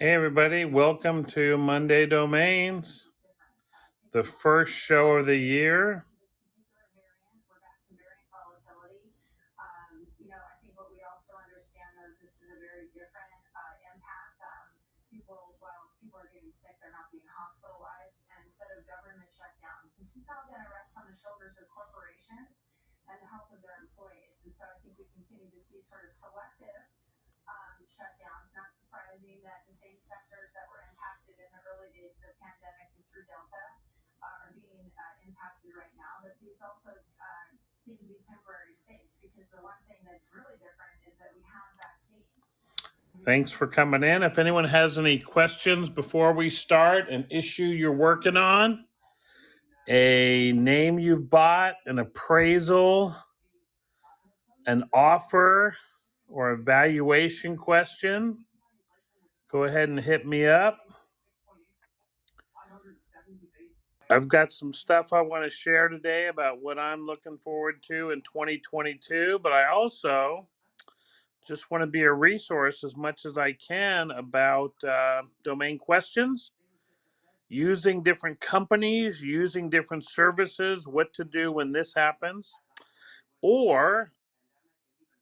Hey everybody, welcome to Monday Domains, the first show of the year. Thanks for coming in. If anyone has any questions before we start, an issue you're working on, a name you've bought, an appraisal, an offer, or a valuation question, go ahead and hit me up. I've got some stuff I want to share today about what I'm looking forward to in 2022, but I also just want to be a resource as much as I can about domain questions, using different companies, using different services, what to do when this happens, or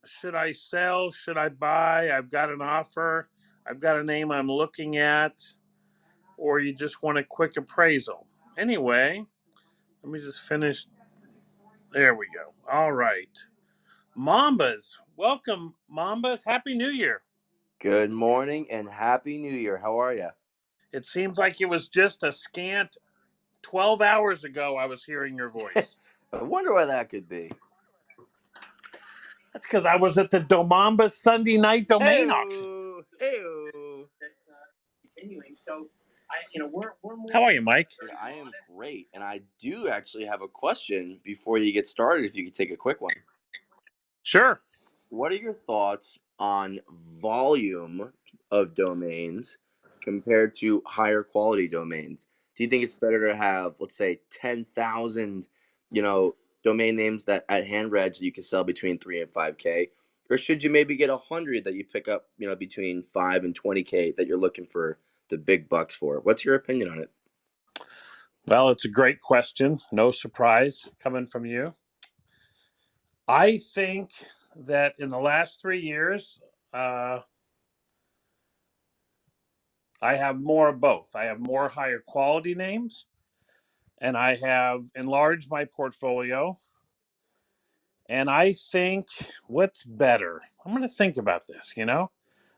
should I sell, should I buy, I've got an offer, I've got a name I'm looking at, or you just want a quick appraisal. Anyway, let me just finish. There we go. All right. Mambas. Welcome, Mambas. Happy New Year. Good morning and Happy New Year. How are you? It seems like it was just a scant 12 hours ago I was hearing your voice. I wonder why that could be. That's because I was at the Domambas Sunday night domain auction. Hey-o. How are you, Mike? I am great, and I do actually have a question before you get started, if you could take a quick one. Sure. What are your thoughts on volume of domains compared to higher quality domains? Do you think it's better to have, let's say, 10,000, domain names that at hand reg you can sell between 3 and 5K? Or should you maybe get 100 that you pick up, between 5 and 20K that you're looking for the big bucks for? What's your opinion on it? Well, it's a great question. No surprise coming from you. I think that in the last 3 years, I have more of both. I have more higher quality names, and I have enlarged my portfolio. And I think, what's better? I'm going to think about this,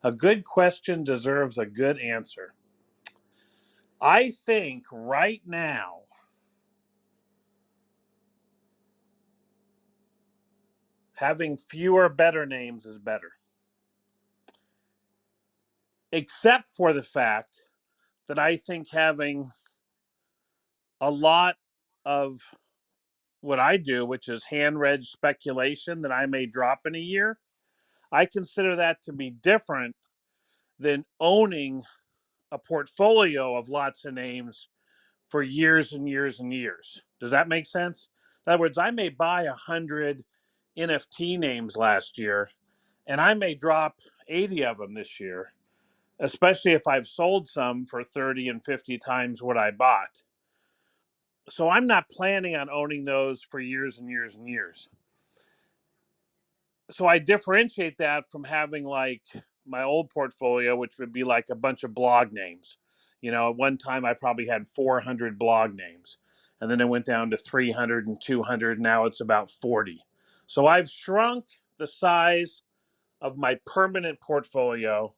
A good question deserves a good answer. I think right now, having fewer better names is better. Except for the fact that I think having a lot of what I do, which is hand reg speculation that I may drop in a year, I consider that to be different than owning a portfolio of lots of names for years and years and years. Does that make sense? In other words, I may buy 100 NFT names last year, and I may drop 80 of them this year, especially if I've sold some for 30 and 50 times what I bought. So I'm not planning on owning those for years and years and years. So I differentiate that from having like my old portfolio, which would be like a bunch of blog names. At one time I probably had 400 blog names, and then it went down to 300 and 200. Now it's about 40. So I've shrunk the size of my permanent portfolio,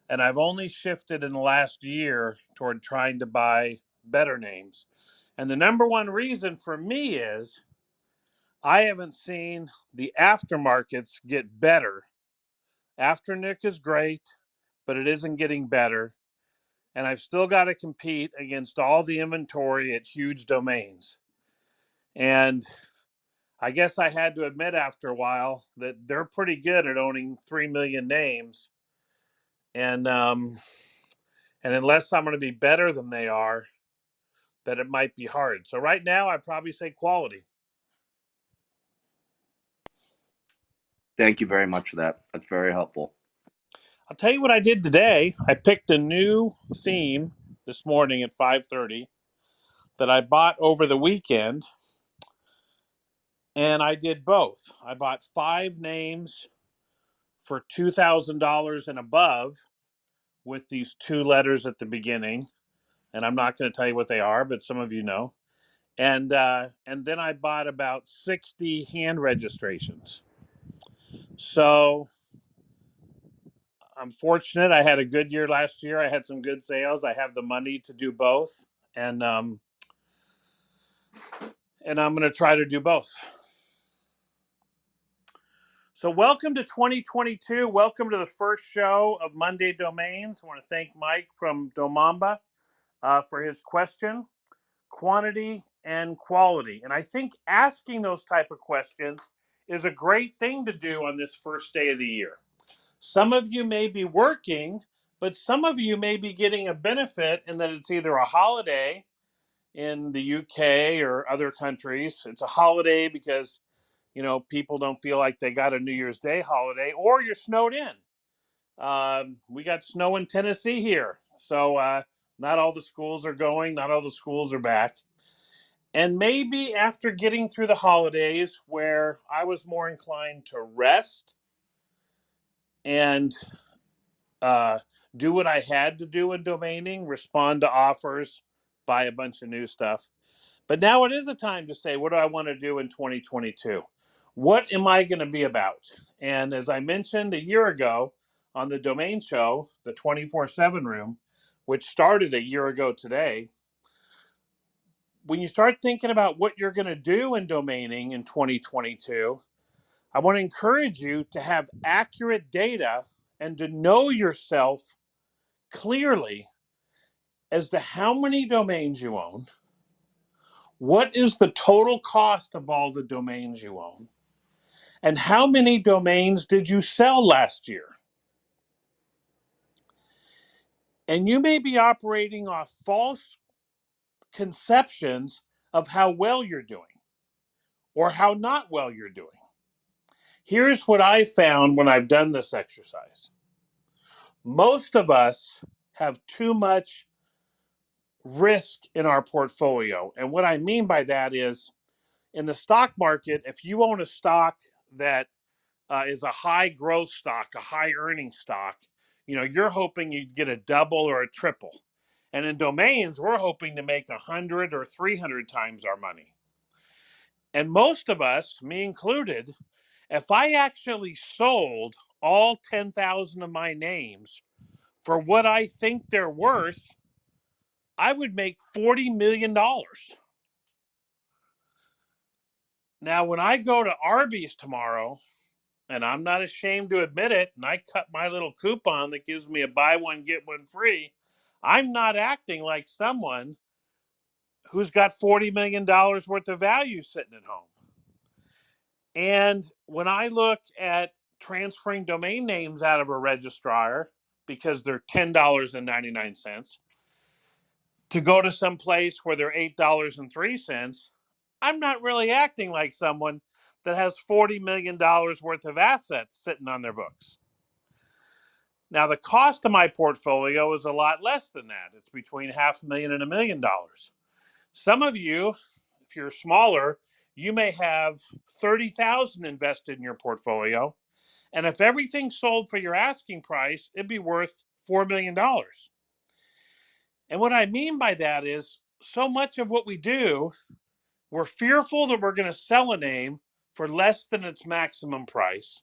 and I've only shifted in the last year toward trying to buy better names. And the number one reason for me is I haven't seen the aftermarkets get better. Afternic is great, but it isn't getting better. And I've still got to compete against all the inventory at huge domains. And I guess I had to admit after a while that they're pretty good at owning 3 million names. And unless I'm going to be better than they are, that it might be hard. So right now, I'd probably say quality. Thank you very much for that. That's very helpful. I'll tell you what I did today. I picked a new theme this morning at 5:30 that I bought over the weekend, and I did both. I bought 5 names for $2,000 and above with these 2 letters at the beginning, and I'm not going to tell you what they are, but some of you know. And then I bought about 60 hand registrations. So I'm fortunate. I had a good year last year. I had some good sales. I have the money to do both, and I'm going to try to do both. So welcome to 2022. Welcome to the first show of Monday Domains. I want to thank Mike from Domamba for his question, quantity and quality. And I think asking those type of questions is a great thing to do on this first day of the year. Some of you may be working, but some of you may be getting a benefit in that it's either a holiday in the UK or other countries. It's a holiday because, people don't feel like they got a New Year's Day holiday, or you're snowed in. We got snow in Tennessee here. So not all the schools are going, not all the schools are back. And maybe after getting through the holidays where I was more inclined to rest and do what I had to do in domaining, respond to offers, buy a bunch of new stuff. But now it is a time to say, what do I want to do in 2022? What am I going to be about? And as I mentioned a year ago on the domain show, the 24/7 room, which started a year ago today, when you start thinking about what you're going to do in domaining in 2022, I want to encourage you to have accurate data and to know yourself clearly as to how many domains you own, what is the total cost of all the domains you own, and how many domains did you sell last year. And you may be operating off false conceptions of how well you're doing or how not well you're doing. Here's what I found when I've done this exercise. Most of us have too much risk in our portfolio. And what I mean by that is in the stock market, if you own a stock that is a high growth stock, a high earning stock, you're hoping you get a double or a triple. And in domains, we're hoping to make 100 or 300 times our money. And most of us, me included, if I actually sold all 10,000 of my names for what I think they're worth, I would make $40 million. Now, when I go to Arby's tomorrow, and I'm not ashamed to admit it, and I cut my little coupon that gives me a buy one, get one free, I'm not acting like someone who's got $40 million worth of value sitting at home. And when I look at transferring domain names out of a registrar because they're $10.99 to go to some place where they're $8.03, I'm not really acting like someone that has $40 million worth of assets sitting on their books. Now, the cost of my portfolio is a lot less than that. It's between $500,000 and $1 million. Some of you, if you're smaller, you may have 30,000 invested in your portfolio. And if everything sold for your asking price, it'd be worth $4 million. And what I mean by that is so much of what we do, we're fearful that we're going to sell a name for less than its maximum price.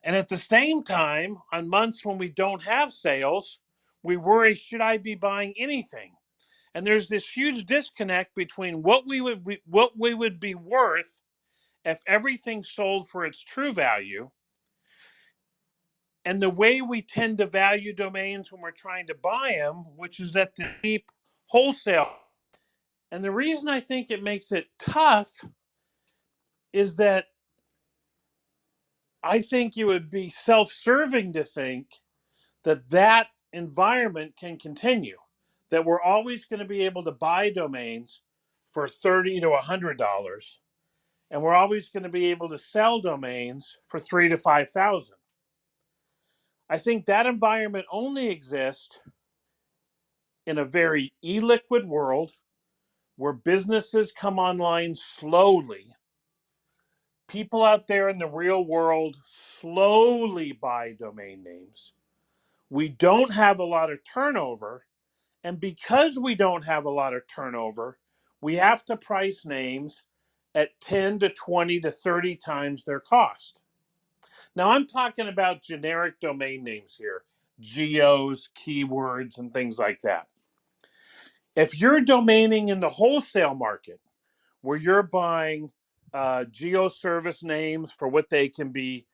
And at the same time, on months when we don't have sales, we worry, should I be buying anything? And there's this huge disconnect between what we would be worth if everything sold for its true value and the way we tend to value domains when we're trying to buy them, which is at the cheap wholesale. And the reason I think it makes it tough is that I think it would be self-serving to think that environment can continue, that we're always going to be able to buy domains for $30 to $100, and we're always going to be able to sell domains for $3,000 to $5,000. I think that environment only exists in a very illiquid world where businesses come online slowly. People out there in the real world slowly buy domain names. We don't have a lot of turnover. And because we don't have a lot of turnover, we have to price names at 10 to 20 to 30 times their cost. Now, I'm talking about generic domain names here, geos, keywords, and things like that. If you're domaining in the wholesale market, where you're buying geo service names for what they can be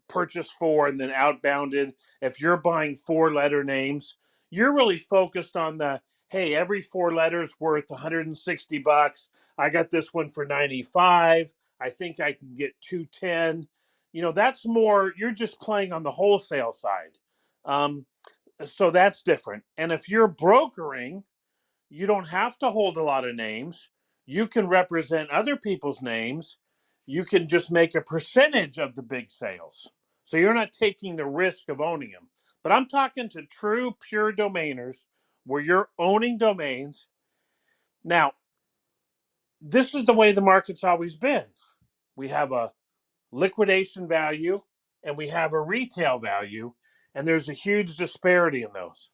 purchased for and then outbounded, if you're buying 4-letter names, you're really focused on the, hey, every 4 letters worth $160. I got this one for 95. I think I can get 210. That's more, you're just playing on the wholesale side. So that's different. And if you're brokering, you don't have to hold a lot of names. You can represent other people's names. You can just make a percentage of the big sales. So you're not taking the risk of owning them. But I'm talking to true, pure domainers where you're owning domains. Now, this is the way the market's always been. We have a liquidation value and we have a retail value, and there's a huge disparity in those.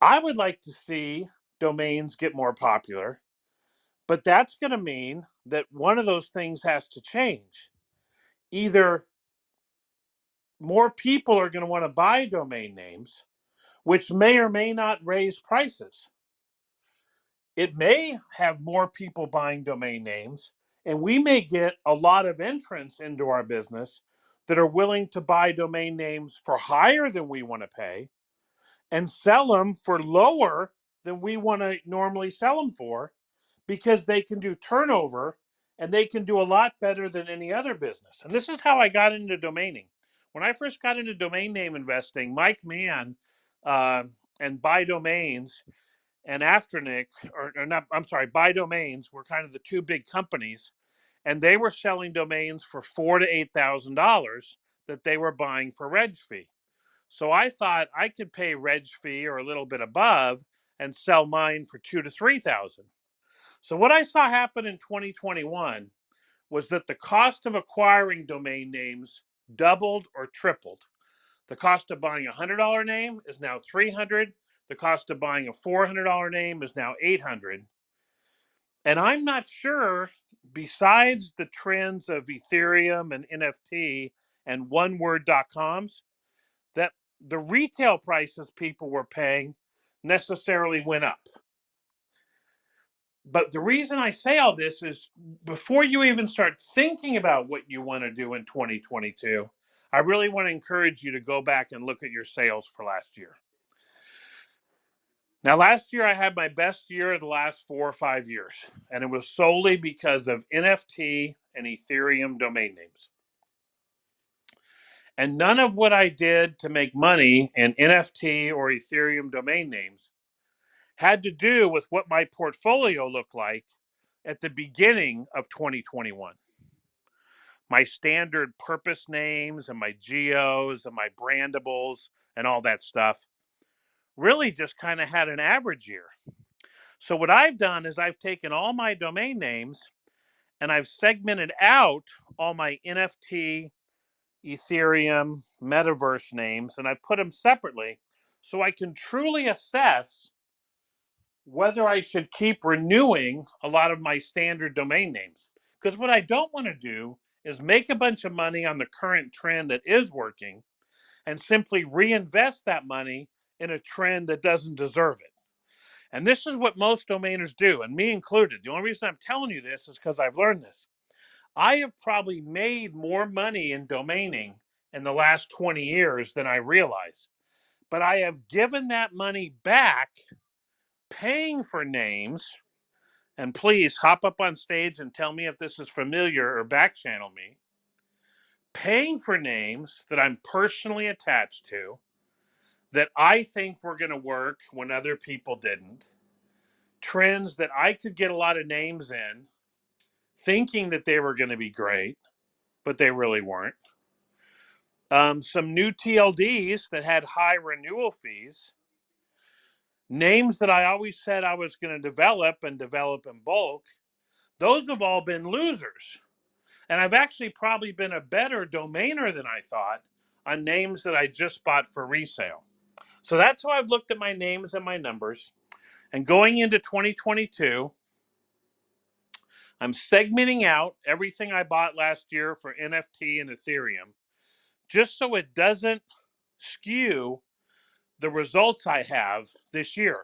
I would like to see domains get more popular. But that's going to mean that one of those things has to change. Either more people are going to want to buy domain names, which may or may not raise prices. It may have more people buying domain names, and we may get a lot of entrants into our business that are willing to buy domain names for higher than we want to pay and sell them for lower than we want to normally sell them for, because they can do turnover and they can do a lot better than any other business. And this is how I got into domaining. When I first got into domain name investing, Mike Mann and Buy Domains and Afternic, or not, I'm sorry, Buy Domains were kind of the two big companies, and they were selling domains for $4,000 to $8,000 that they were buying for reg fee. So I thought I could pay reg fee or a little bit above and sell mine for $2,000 to $3,000. So what I saw happen in 2021 was that the cost of acquiring domain names doubled or tripled. The cost of buying a $100 name is now $300. The cost of buying a $400 name is now $800. And I'm not sure, besides the trends of Ethereum and NFT and oneword.coms, that the retail prices people were paying necessarily went up. But the reason I say all this is, before you even start thinking about what you want to do in 2022, I really want to encourage you to go back and look at your sales for last year. Now, last year I had my best year of the last 4 or 5 years, and it was solely because of NFT and Ethereum domain names. And none of what I did to make money in NFT or Ethereum domain names had to do with what my portfolio looked like at the beginning of 2021. My standard purpose names and my geos and my brandables and all that stuff really just kind of had an average year. So what I've done is I've taken all my domain names and I've segmented out all my NFT, Ethereum, metaverse names, and I put them separately so I can truly assess whether I should keep renewing a lot of my standard domain names. Because what I don't want to do is make a bunch of money on the current trend that is working and simply reinvest that money in a trend that doesn't deserve it. And this is what most domainers do, and me included. The only reason I'm telling you this is because I've learned this. I have probably made more money in domaining in the last 20 years than I realize. But I have given that money back paying for names. And please hop up on stage and tell me if this is familiar or back channel me. Paying for names that I'm personally attached to, that I think were going to work when other people didn't, trends that I could get a lot of names in, thinking that they were going to be great, but they really weren't. some new TLDs that had high renewal fees, names that I always said I was going to develop and develop in bulk. Those have all been losers. And I've actually probably been a better domainer than I thought on names that I just bought for resale. So that's how I've looked at my names and my numbers. And going into 2022, I'm segmenting out everything I bought last year for NFT and Ethereum just so it doesn't skew the results I have this year.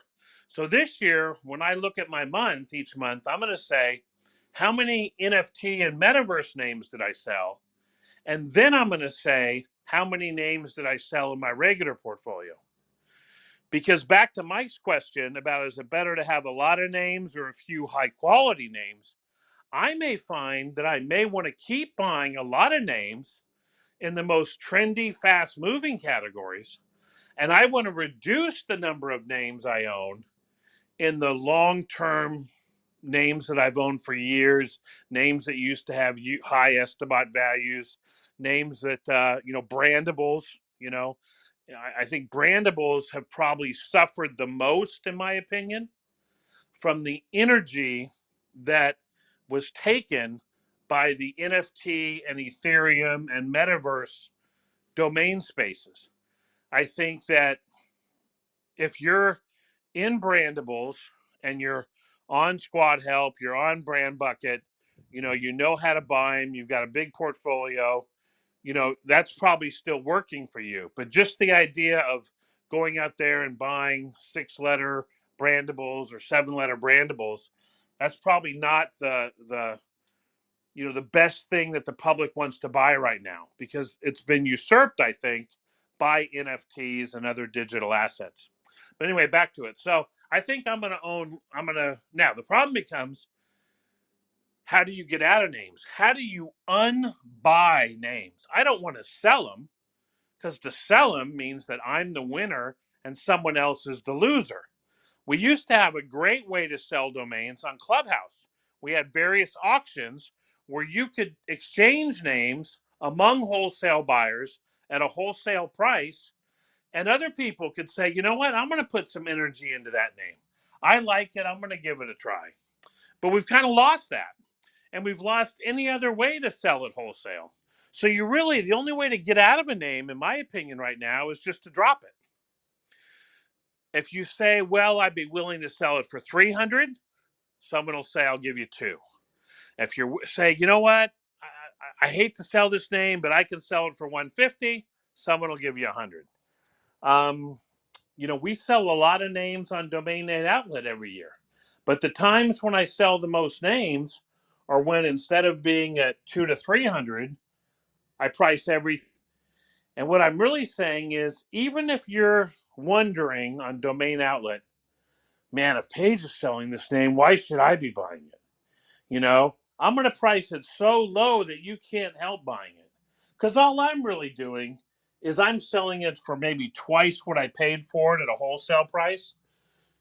So this year, when I look at my month each month, I'm going to say, how many NFT and metaverse names did I sell? And then I'm going to say, how many names did I sell in my regular portfolio? Because back to Mike's question about is it better to have a lot of names or a few high quality names, I may find that I may want to keep buying a lot of names in the most trendy, fast moving categories. And I want to reduce the number of names I own in the long term names that I've owned for years, names that used to have high estimate values, names that, brandables, I think brandables have probably suffered the most, in my opinion, from the energy that was taken by the NFT and Ethereum and metaverse domain spaces. I think that if you're in brandables and you're on Squad Help, you're on Brand Bucket, you know how to buy them, you've got a big portfolio, that's probably still working for you. But just the idea of going out there and buying 6-letter brandables or 7-letter brandables, that's probably not the best thing that the public wants to buy right now, because it's been usurped, I think, by NFTs and other digital assets. But anyway, back to it. So I think now the problem becomes, how do you get out of names? How do you unbuy names? I don't want to sell them, because to sell them means that I'm the winner and someone else is the loser. We used to have a great way to sell domains on Clubhouse. We had various auctions where you could exchange names among wholesale buyers at a wholesale price, and other people could say, you know what, I'm going to put some energy into that name. I like it, I'm going to give it a try. But we've kind of lost that, and we've lost any other way to sell it wholesale. So the only way to get out of a name, in my opinion, right now is just to drop it. If you say, well, I'd be willing to sell it for 300, someone will say, I'll give you 2. If you say, you know what, I hate to sell this name, but I can sell it for 150, someone will give you 100. We sell a lot of names on Domain Name Outlet every year. But the times when I sell the most names are when, instead of being at 2 to 300, I price everything. And what I'm really saying is, even if you're wondering on Domain Outlet, man, if Paige is selling this name, why should I be buying it? I'm going to price it so low that you can't help buying it. Because all I'm really doing is I'm selling it for maybe twice what I paid for it at a wholesale price,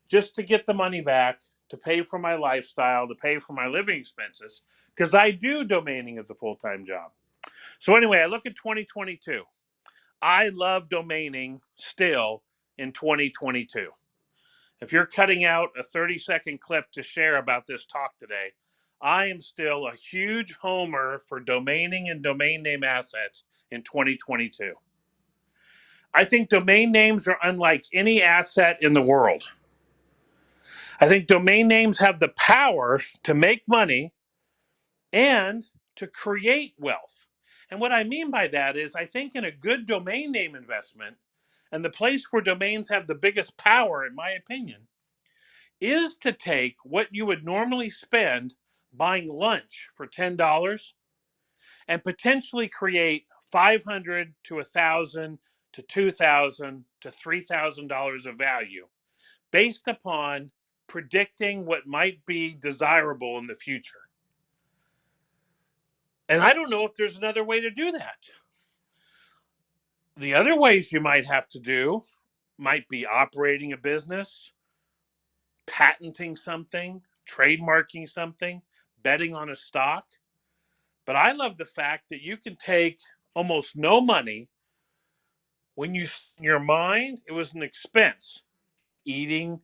just to get the money back, to pay for my lifestyle, to pay for my living expenses, because I do domaining as a full-time job. So anyway, I look at 2022. I love domaining still in 2022. If you're cutting out a 30-second clip to share about this talk today, I am still a huge homer for domaining and domain name assets in 2022. I think domain names are unlike any asset in the world. I think domain names have the power to make money and to create wealth. And what I mean by that is, I think in a good domain name investment, and the place where domains have the biggest power, in my opinion, is to take what you would normally spend buying lunch for $10 and potentially create $500 to $1,000 to $2,000 to $3,000 of value based upon predicting what might be desirable in the future. And I don't know if there's another way to do that. The other ways you might have to do might be operating a business, patenting something, trademarking something, betting on a stock. But I love the fact that you can take almost no money When you, in your mind, it was an expense. Eating,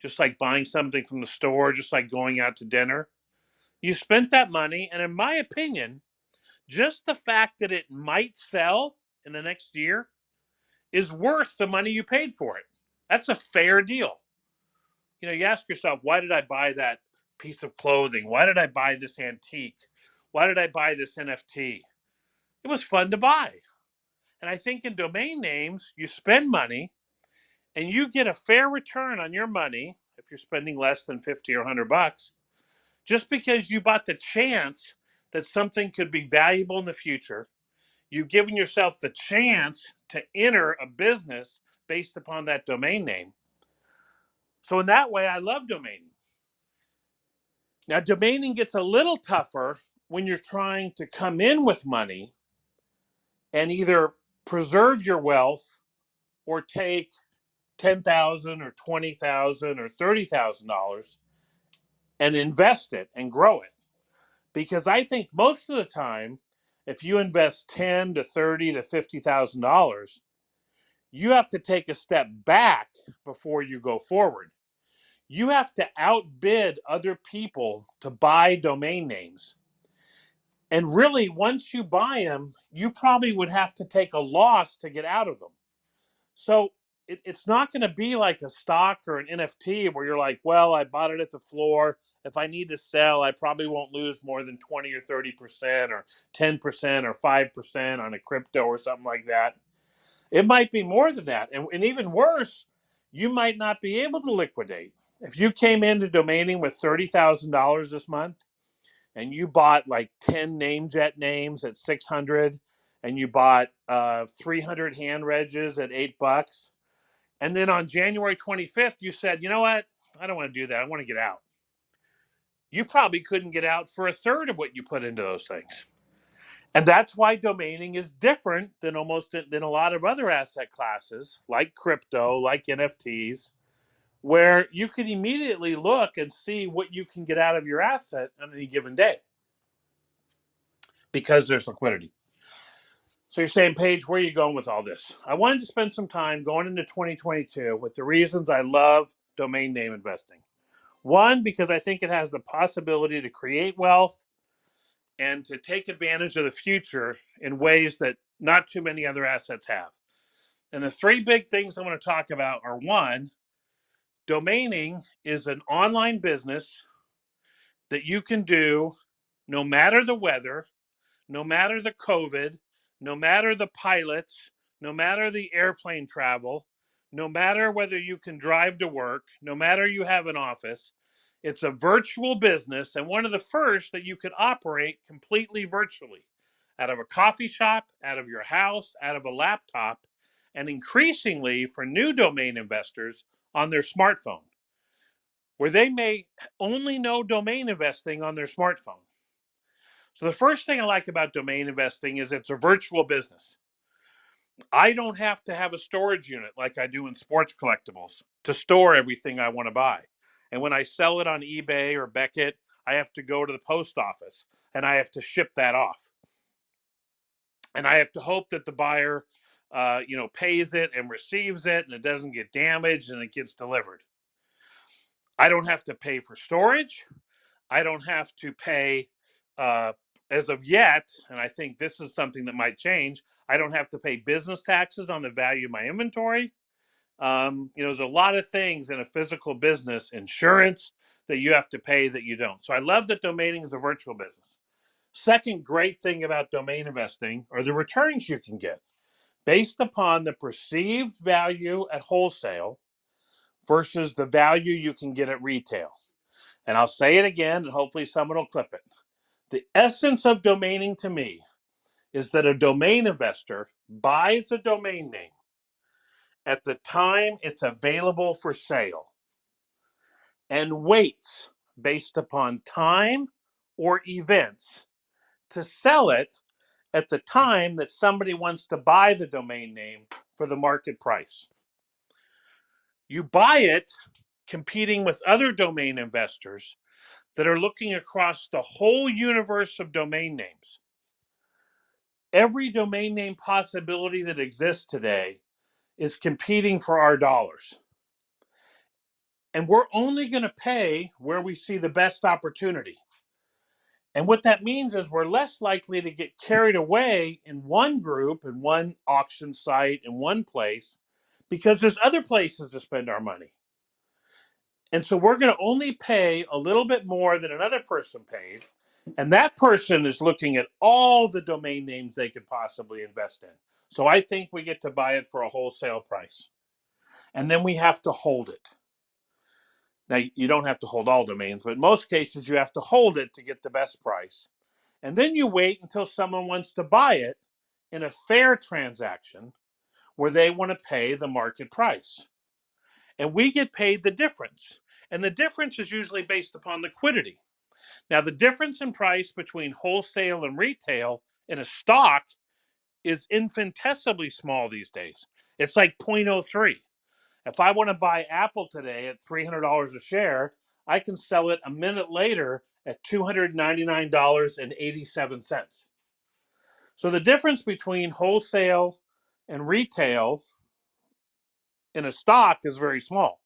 just like buying something from the store, just like going out to dinner. You spent that money, and in my opinion, just the fact that it might sell in the next year is worth the money you paid for it. That's a fair deal. You ask yourself, why did I buy that piece of clothing? Why did I buy this antique? Why did I buy this NFT? It was fun to buy. And I think in domain names, you spend money and you get a fair return on your money if you're spending less than 50 or 100 bucks, just because you bought the chance that something could be valuable in the future. You've given yourself the chance to enter a business based upon that domain name. So in that way, I love domaining. Now, domaining gets a little tougher when you're trying to come in with money and either preserve your wealth or take 10,000 or 20,000 or $30,000 and invest it and grow it. Because I think most of the time, if you invest 10 to 30 to $50,000, you have to take a step back before you go forward. You have to outbid other people to buy domain names. And really, once you buy them, you probably would have to take a loss to get out of them. So it's not going to be like a stock or an NFT where you're like, well, I bought it at the floor. If I need to sell, I probably won't lose more than 20 or 30% or 10% or 5% on a crypto or something like that. It might be more than that. And even worse, you might not be able to liquidate. If you came into domaining with $30,000 this month and you bought like 10 namejet names at 600 and you bought 300 hand regs at $8, and then on January 25th you said, you know what, I don't want to do that, I want to get out, you probably couldn't get out for a third of what you put into those things. And that's why domaining is different than a lot of other asset classes like crypto, like NFTs, where you can immediately look and see what you can get out of your asset on any given day because there's liquidity. So you're saying, Paige, where are you going with all this? I wanted to spend some time going into 2022 with the reasons I love domain name investing. One, because I think it has the possibility to create wealth and to take advantage of the future in ways that not too many other assets have. And the three big things I want to talk about are: one, domaining is an online business that you can do no matter the weather, no matter the COVID, no matter the pilots, no matter the airplane travel, no matter whether you can drive to work, no matter you have an office. It's a virtual business and one of the first that you could operate completely virtually out of a coffee shop, out of your house, out of a laptop, and increasingly for new domain investors on their smartphone, where they may only know domain investing on their smartphone. So the first thing I like about domain investing is it's a virtual business. I don't have to have a storage unit like I do in sports collectibles to store everything I want to buy. And when I sell it on eBay or Beckett, I have to go to the post office and I have to ship that off. And I have to hope that the buyer, pays it and receives it and it doesn't get damaged and it gets delivered. I don't have to pay for storage. I don't have to pay, uh, as of yet, and I think this is something that might change. I don't have to pay business taxes on the value of my inventory. There's a lot of things in a physical business, insurance that you have to pay that you don't. So I love that domaining is a virtual business. Second great thing about domain investing are the returns you can get based upon the perceived value at wholesale versus the value you can get at retail. And I'll say it again, and hopefully someone will clip it. The essence of domaining to me is that a domain investor buys a domain name at the time it's available for sale and waits based upon time or events to sell it at the time that somebody wants to buy the domain name for the market price. You buy it competing with other domain investors that are looking across the whole universe of domain names. Every domain name possibility that exists today is competing for our dollars. And we're only going to pay where we see the best opportunity. And what that means is we're less likely to get carried away in one group, in one auction site, in one place, because there's other places to spend our money. And so we're going to only pay a little bit more than another person paid. And that person is looking at all the domain names they could possibly invest in. So I think we get to buy it for a wholesale price. And then we have to hold it. Now, you don't have to hold all domains, but in most cases, you have to hold it to get the best price. And then you wait until someone wants to buy it in a fair transaction where they want to pay the market price. And we get paid the difference. And the difference is usually based upon liquidity. Now, the difference in price between wholesale and retail in a stock is infinitesimally small these days. It's like 0.03. If I want to buy Apple today at $300 a share, I can sell it a minute later at $299.87. So the difference between wholesale and retail in a stock is very small.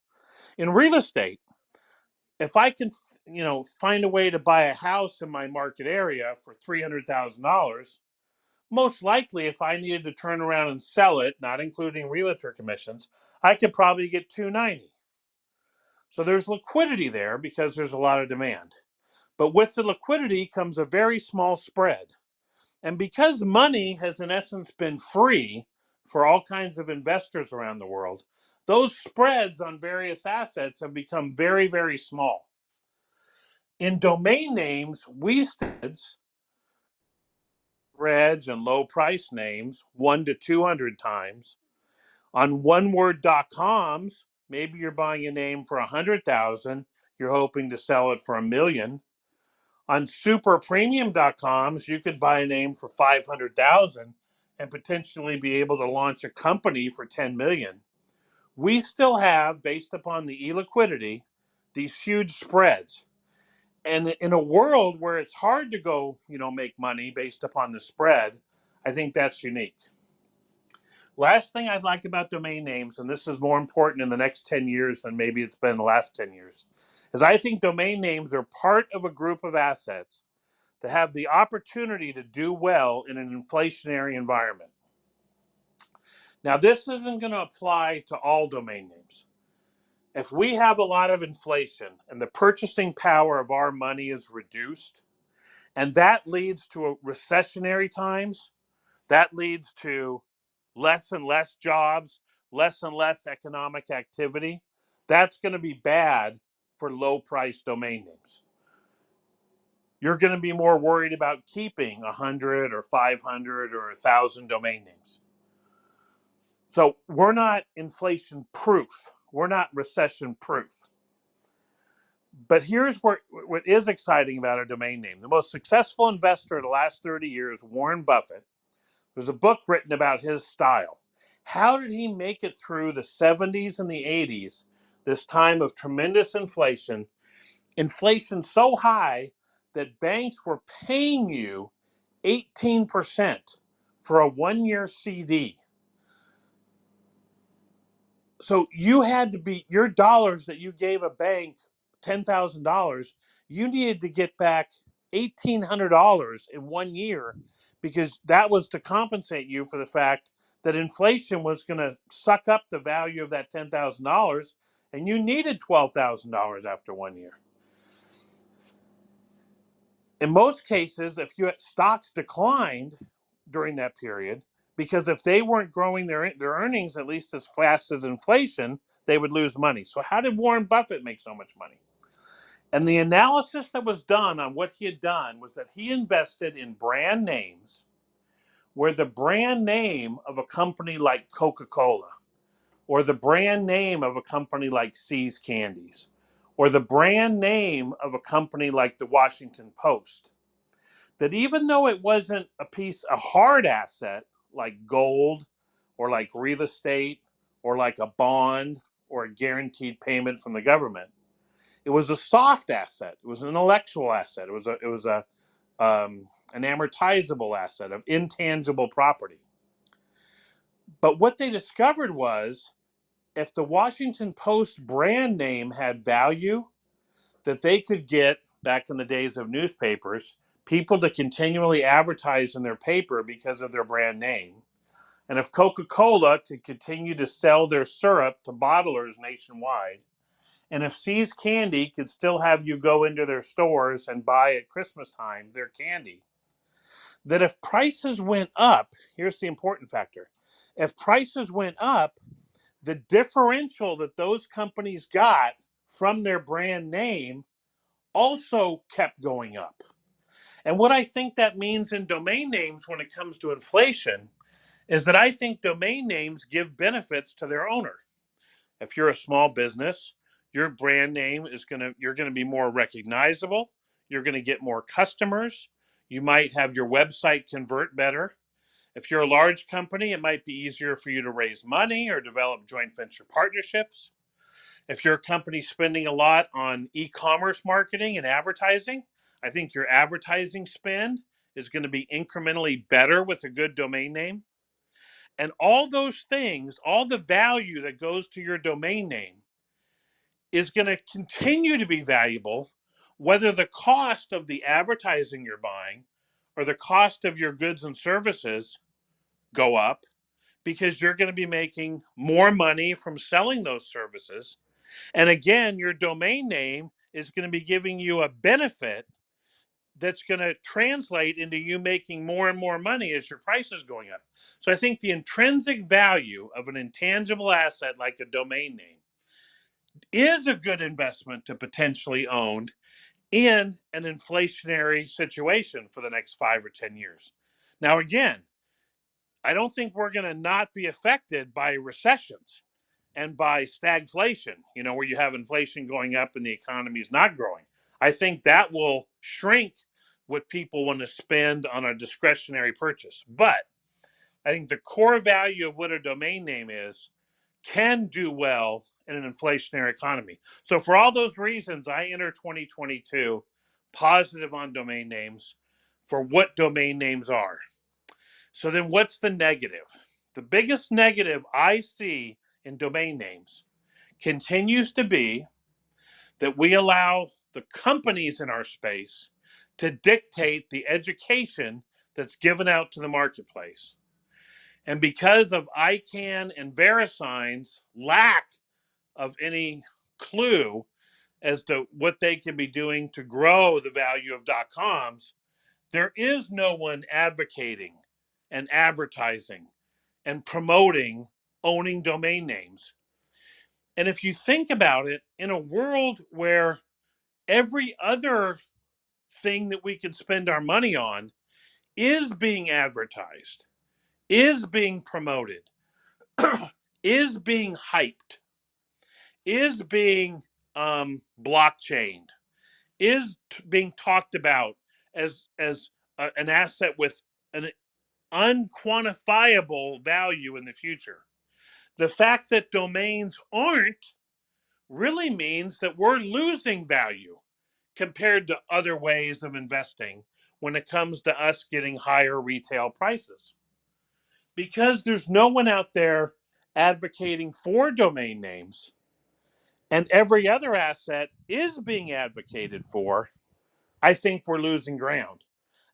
In real estate, if I can, find a way to buy a house in my market area for $300,000, most likely if I needed to turn around and sell it, not including realtor commissions, I could probably get 290. So there's liquidity there because there's a lot of demand. But with the liquidity comes a very small spread. And because money has in essence been free for all kinds of investors around the world, those spreads on various assets have become very, very small. In domain names, we spreads and low price names 1 to 200 times. On oneword.coms, maybe you're buying a name for 100,000, you're hoping to sell it for a million. On superpremium.coms, you could buy a name for 500,000 and potentially be able to launch a company for 10 million. We still have, based upon the illiquidity, these huge spreads. And in a world where it's hard to go, make money based upon the spread, I think that's unique. Last thing I'd like about domain names, and this is more important in the next 10 years than maybe it's been the last 10 years, is I think domain names are part of a group of assets that have the opportunity to do well in an inflationary environment. Now, this isn't going to apply to all domain names. If we have a lot of inflation and the purchasing power of our money is reduced, and that leads to recessionary times, that leads to less and less jobs, less and less economic activity, that's going to be bad for low price domain names. You're going to be more worried about keeping 100 or 500 or 1,000 domain names. So we're not inflation proof. We're not recession proof. But here's what is exciting about a domain name. The most successful investor of the last 30 years, Warren Buffett, there's a book written about his style. How did he make it through the 70s and the 80s, this time of tremendous inflation so high that banks were paying you 18% for a 1-year CD? So you had to be, your dollars that you gave a bank, $10,000, you needed to get back $1,800 in 1 year, because that was to compensate you for the fact that inflation was going to suck up the value of that $10,000 and you needed $12,000 after 1 year. In most cases, if your stocks declined during that period, because if they weren't growing their earnings at least as fast as inflation, they would lose money. So how did Warren Buffett make so much money? And the analysis that was done on what he had done was that he invested in brand names where the brand name of a company like Coca-Cola, or the brand name of a company like See's Candies, or the brand name of a company like the Washington Post, that even though it wasn't a hard asset like gold or like real estate or like a bond or a guaranteed payment from the government, it was a soft asset. It was an intellectual asset. It was an amortizable asset of intangible property. But what they discovered was if the Washington Post brand name had value, that they could get, back in the days of newspapers, people to continually advertise in their paper because of their brand name. And if Coca-Cola could continue to sell their syrup to bottlers nationwide, and if See's Candy could still have you go into their stores and buy at Christmas time their candy, that if prices went up, here's the important factor. If prices went up, the differential that those companies got from their brand name also kept going up. And what I think that means in domain names when it comes to inflation is that I think domain names give benefits to their owner. If you're a small business, your brand name is you're going to be more recognizable, you're going to get more customers, you might have your website convert better. If you're a large company, it might be easier for you to raise money or develop joint venture partnerships. If you're a company spending a lot on e-commerce marketing and advertising, I think your advertising spend is going to be incrementally better with a good domain name. And all those things, all the value that goes to your domain name is going to continue to be valuable, whether the cost of the advertising you're buying or the cost of your goods and services go up, because you're going to be making more money from selling those services. And again, your domain name is going to be giving you a benefit that's going to translate into you making more and more money as your price is going up. So I think the intrinsic value of an intangible asset like a domain name is a good investment to potentially own in an inflationary situation for the next 5 or 10 years. Now, again, I don't think we're going to not be affected by recessions and by stagflation, where you have inflation going up and the economy is not growing. I think that will shrink what people want to spend on a discretionary purchase. But I think the core value of what a domain name is can do well in an inflationary economy. So, for all those reasons, I enter 2022 positive on domain names for what domain names are. So, then what's the negative? The biggest negative I see in domain names continues to be that we allow the companies in our space to dictate the education that's given out to the marketplace. And because of ICANN and VeriSign's lack of any clue as to what they can be doing to grow the value of .coms, there is no one advocating and advertising and promoting owning domain names. And if you think about it, in a world where every other thing that we could spend our money on is being advertised, is being promoted, is being hyped, is being blockchained, is being talked about as an asset with an unquantifiable value in the future. The fact that domains aren't really means that we're losing value compared to other ways of investing when it comes to us getting higher retail prices. Because there's no one out there advocating for domain names, and every other asset is being advocated for, I think we're losing ground.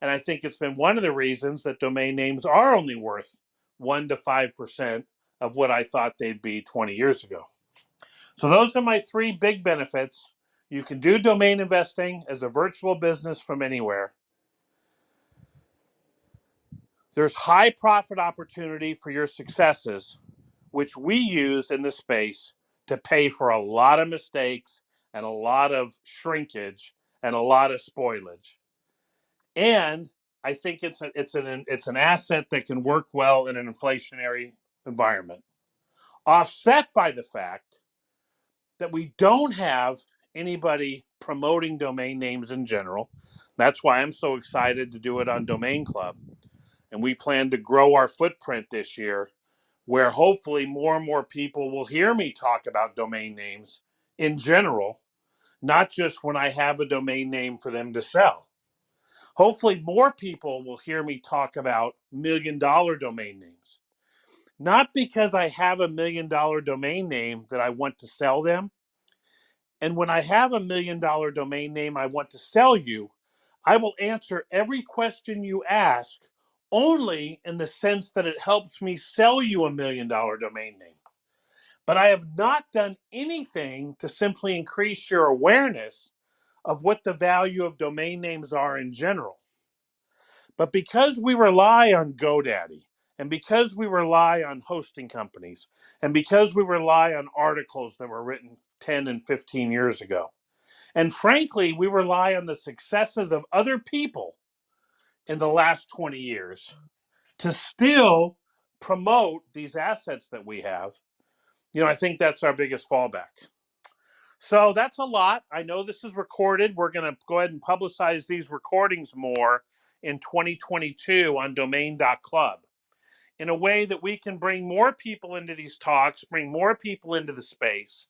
And I think it's been one of the reasons that domain names are only worth 1 to 5% of what I thought they'd be 20 years ago. So those are my three big benefits. You can do domain investing as a virtual business from anywhere. There's high profit opportunity for your successes, which we use in the space to pay for a lot of mistakes and a lot of shrinkage and a lot of spoilage. And I think it's an asset that can work well in an inflationary environment, offset by the fact that we don't have anybody promoting domain names in general. That's why I'm so excited to do it on Domain Club. And we plan to grow our footprint this year, where hopefully more and more people will hear me talk about domain names in general, not just when I have a domain name for them to sell. Hopefully more people will hear me talk about $1 million domain names. not because I have $1 million domain name that I want to sell them. And when I have $1 million domain name I want to sell you, I will answer every question you ask only in the sense that it helps me sell you $1 million domain name. But I have not done anything to simply increase your awareness of what the value of domain names are in general. But because we rely on GoDaddy, and because we rely on hosting companies, and because we rely on articles that were written 10 and 15 years ago, and frankly, we rely on the successes of other people in the last 20 years to still promote these assets that we have, I think that's our biggest fallback. So that's a lot. I know this is recorded. We're going to go ahead and publicize these recordings more in 2022 on domain.club in a way that we can bring more people into these talks, bring more people into the space.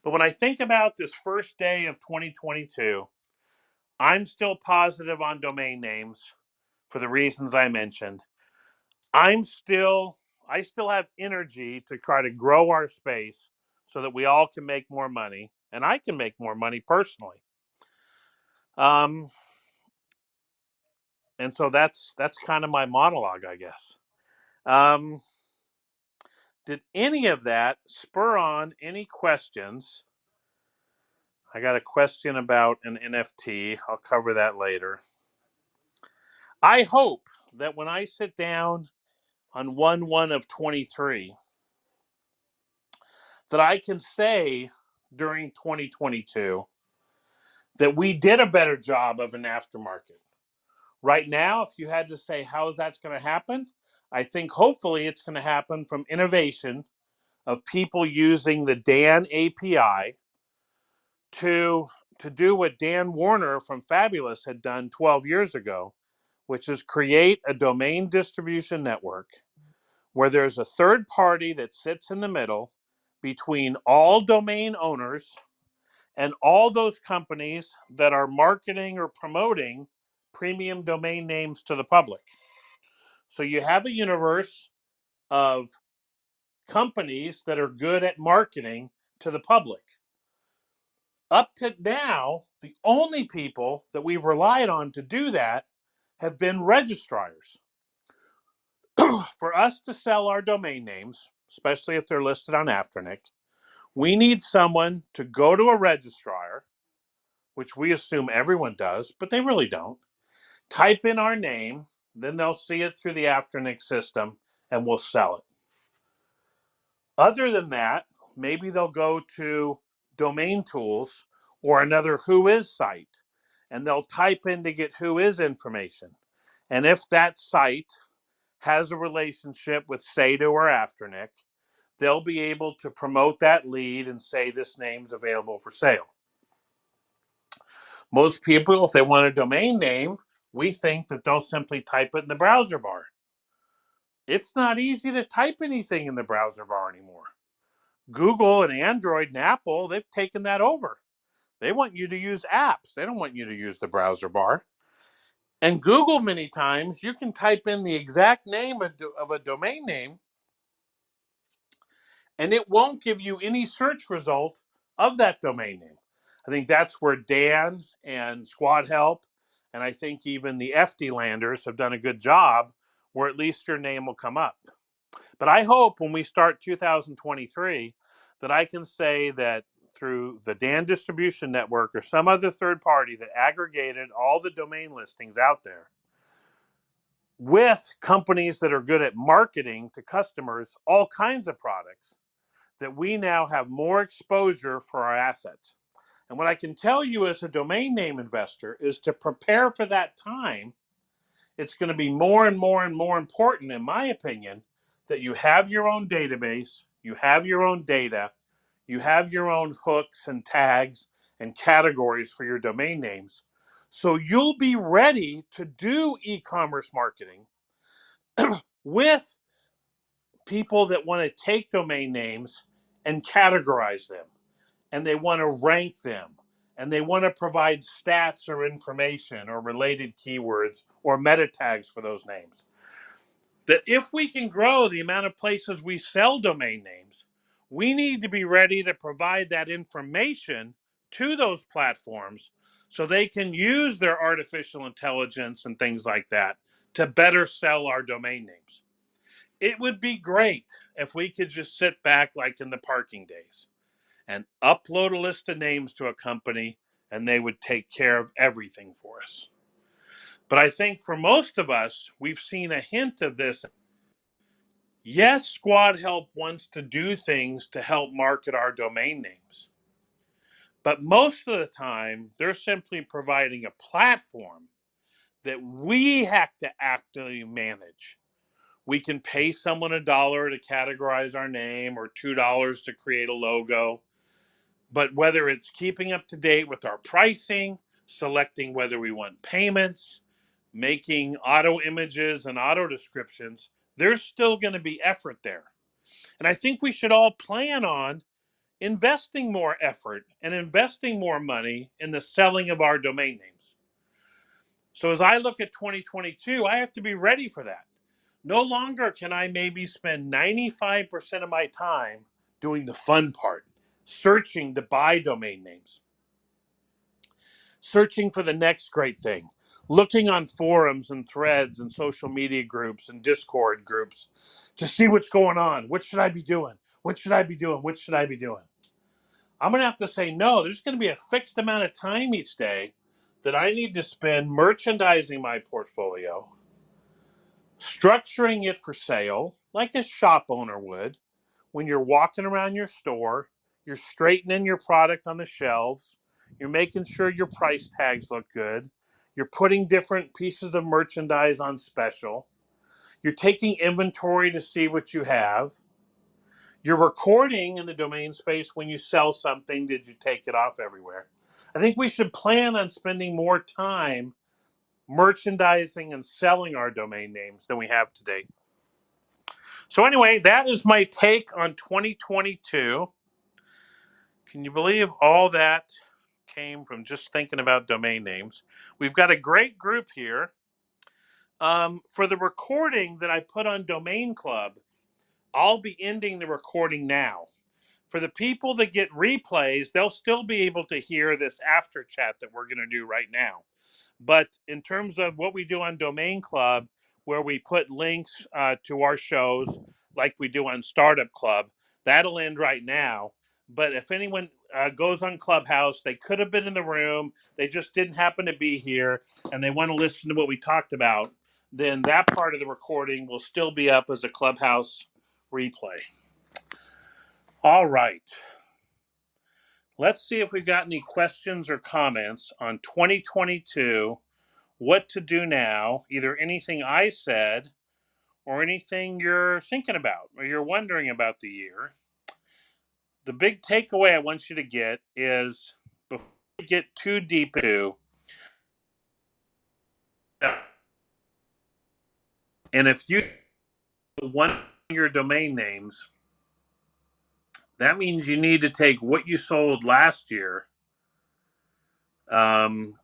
But when I think about this first day of 2022, I'm still positive on domain names for the reasons I mentioned. I still have energy to try to grow our space so that we all can make more money and I can make more money personally. Um, and so that's kind of my monologue, I guess. Um, did any of that spur on any questions? I got a question about an NFT. I'll cover that later. I hope that when I sit down on 1/1 of 23, that I can say during 2022 that we did a better job of an aftermarket. Right now, if you had to say how that's going to happen, I think hopefully it's going to happen from innovation of people using the Dan API to do what Dan Warner from Fabulous had done 12 years ago, which is create a domain distribution network where there's a third party that sits in the middle between all domain owners and all those companies that are marketing or promoting premium domain names to the public. So you have a universe of companies that are good at marketing to the public. Up to now, the only people that we've relied on to do that have been registrars. For us to sell our domain names, especially if they're listed on Afternic, we need someone to go to a registrar, which we assume everyone does, but they really don't. Type in our name, then they'll see it through the Afternic system, and we'll sell it. Other than that, maybe they'll go to Domain Tools or another Whois site, and they'll type in to get Whois information. And if that site has a relationship with Sado or Afternic, they'll be able to promote that lead and say this name's available for sale. Most people, if they want a domain name, we think that they'll simply type it in the browser bar. It's not easy to type anything in the browser bar anymore. Google and Android and Apple, they've taken that over. They want you to use apps. They don't want you to use the browser bar. And Google, many times, you can type in the exact name of a domain name, and it won't give you any search result of that domain name. I think that's where Dan and Squad Help, and I think even the FD Landers have done a good job, where at least your name will come up. But I hope when we start 2023 that I can say that through the Dan Distribution Network or some other third party that aggregated all the domain listings out there with companies that are good at marketing to customers all kinds of products, that we now have more exposure for our assets. And what I can tell you as a domain name investor is to prepare for that time. It's going to be more and more and more important, in my opinion, that you have your own database, you have your own data, you have your own hooks and tags and categories for your domain names. So you'll be ready to do e-commerce marketing with people that want to take domain names and categorize them, and they want to rank them, and they want to provide stats or information or related keywords or meta tags for those names. that if we can grow the amount of places we sell domain names, we need to be ready to provide that information to those platforms so they can use their artificial intelligence and things like that to better sell our domain names. It would be great if we could just sit back like in the parking days and upload a list of names to a company and they would take care of everything for us. But I think for most of us, we've seen a hint of this. Yes, Squad Help wants to do things to help market our domain names. But most of the time, they're simply providing a platform that we have to actively manage. We can pay someone $1 to categorize our name or $2 to create a logo. But whether it's keeping up to date with our pricing, selecting whether we want payments, making auto images and auto descriptions, there's still going to be effort there. And I think we should all plan on investing more effort and investing more money in the selling of our domain names. So as I look at 2022, I have to be ready for that. No longer can I maybe spend 95% of my time doing the fun part, searching to buy domain names, searching for the next great thing, looking on forums and threads and social media groups and Discord groups to see what's going on. What should I be doing? What should I be doing? What should I be doing? I'm going to have to say no. There's going to be a fixed amount of time each day that I need to spend merchandising my portfolio, structuring it for sale like a shop owner would. When you're walking around your store, you're straightening your product on the shelves, you're making sure your price tags look good, you're putting different pieces of merchandise on special, you're taking inventory to see what you have, you're recording in the domain space when you sell something, did you take it off everywhere? I think we should plan on spending more time merchandising and selling our domain names than we have today. So, anyway, that is my take on 2022. Can you believe all that came from just thinking about domain names? We've got a great group here. For the recording that I put on Domain Club, I'll be ending the recording now. For the people that get replays, they'll still be able to hear this after chat that we're going to do right now. But in terms of what we do on Domain Club, where we put links to our shows like we do on Startup Club, that'll end right now. But if anyone goes on Clubhouse, they could have been in the room, they just didn't happen to be here, and they want to listen to what we talked about, then that part of the recording will still be up as a Clubhouse replay. All right. Let's see if we've got any questions or comments on 2022, what to do now, either anything I said or anything you're thinking about or you're wondering about the year. The big takeaway I want you to get is before we get too deep into, and if you want your domain names, that means you need to take what you sold last year um,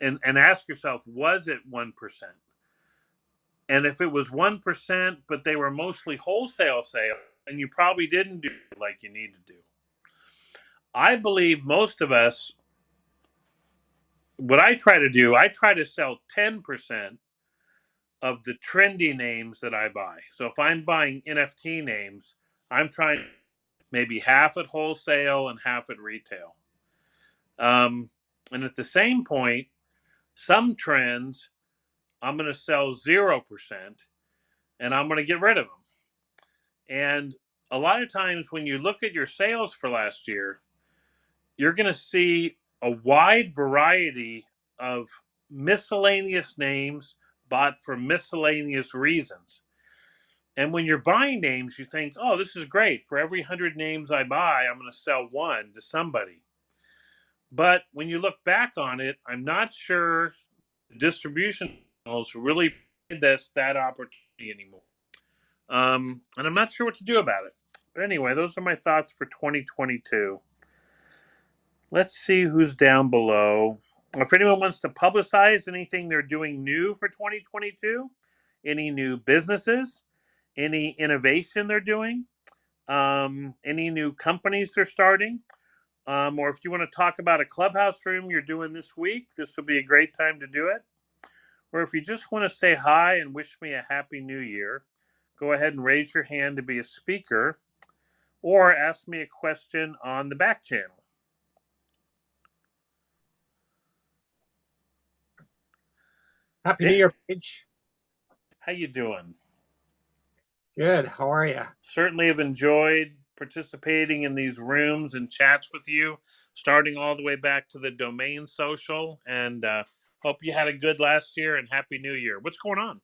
and ask yourself, was it 1%? And if it was 1%, but they were mostly wholesale sales, and you probably didn't do it like you need to do. I believe most of us, what I try to do, I try to sell 10% of the trendy names that I buy. So if I'm buying NFT names, I'm trying maybe half at wholesale and half at retail. And at the same point, some trends, I'm going to sell 0% and I'm going to get rid of them. And a lot of times when you look at your sales for last year, you're going to see a wide variety of miscellaneous names bought for miscellaneous reasons. And when you're buying names, you think, oh, this is great. For every 100 names I buy, I'm going to sell one to somebody. But when you look back on it, I'm not sure distribution channels really that opportunity anymore. And I'm not sure what to do about it. But anyway, those are my thoughts for 2022. Let's see who's down below. If anyone wants to publicize anything they're doing new for 2022, any new businesses, any innovation they're doing, any new companies they're starting, or if you want to talk about a clubhouse room you're doing this week, this will be a great time to do it. Or if you just want to say hi and wish me a happy new year, go ahead and raise your hand to be a speaker or ask me a question on the back channel. Happy New Year, Paige. How you doing? Good. How are you? Certainly have enjoyed participating in these rooms and chats with you, starting all the way back to the domain social, and hope you had a good last year and happy new year. What's going on?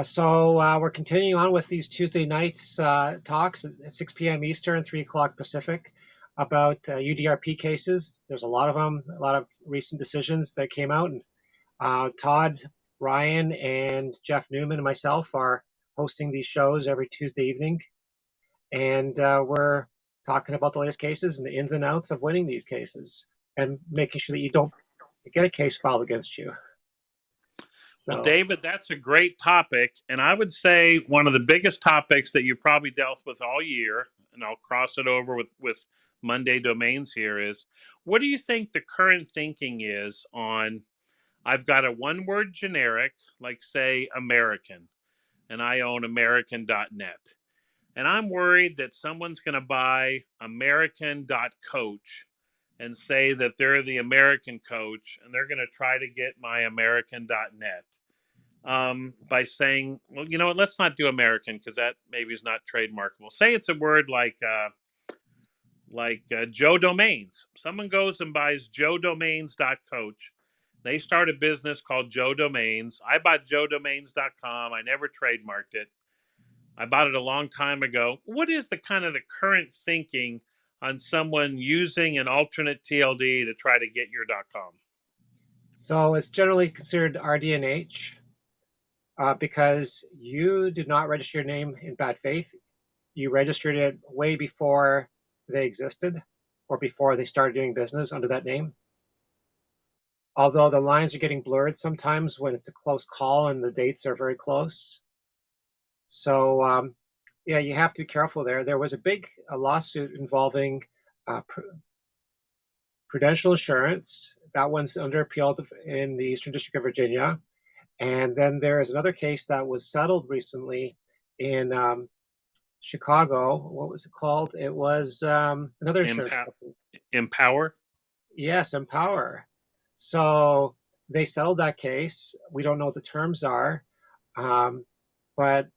So we're continuing on with these Tuesday nights talks at 6 p.m. Eastern, 3 o'clock Pacific, about UDRP cases. There's a lot of them, a lot of recent decisions that came out. And Todd, Ryan, and Jeff Newman and myself are hosting these shows every Tuesday evening. And we're talking about the latest cases and the ins and outs of winning these cases and making sure that you don't get a case filed against you. Well, So, David, that's a great topic. And I would say one of the biggest topics that you've probably dealt with all year, and I'll cross it over with Monday domains here, is what do you think the current thinking is on? I've got a one word generic, like say American, and I own American.net. And I'm worried that someone's going to buy American.coach and say that they're the American coach, and they're going to try to get my American.net by saying, well, you know what, let's not do American because that maybe is not trademarkable. Say it's a word like Joe Domains. Someone goes and buys joedomains.coach. They start a business called Joe Domains. I bought joedomains.com. I never trademarked it. I bought it a long time ago. What is the kind of the current thinking on someone using an alternate TLD to try to get your .com? so it's generally considered RDNH because you did not register your name in bad faith. You registered it way before they existed or before they started doing business under that name. Although the lines are getting blurred sometimes when it's a close call and the dates are very close. So, yeah, you have to be careful there. There was a big lawsuit involving Prudential Insurance. That one's under appeal in the Eastern District of Virginia. And then there is another case that was settled recently in Chicago. What was it called? It was another insurance company. Empower? Yes, Empower. So they settled that case. We don't know what the terms are. But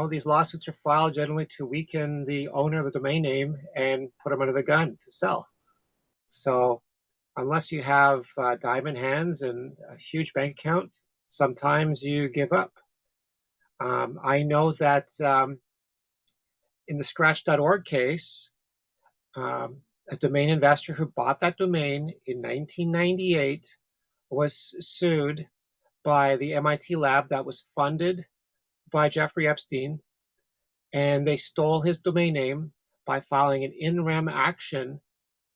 these lawsuits are filed generally to weaken the owner of the domain name and put them under the gun to sell. So unless you have diamond hands and a huge bank account, sometimes you give up. I know that in the scratch.org case, a domain investor who bought that domain in 1998 was sued by the MIT lab that was funded by Jeffrey Epstein, and they stole his domain name by filing an in rem action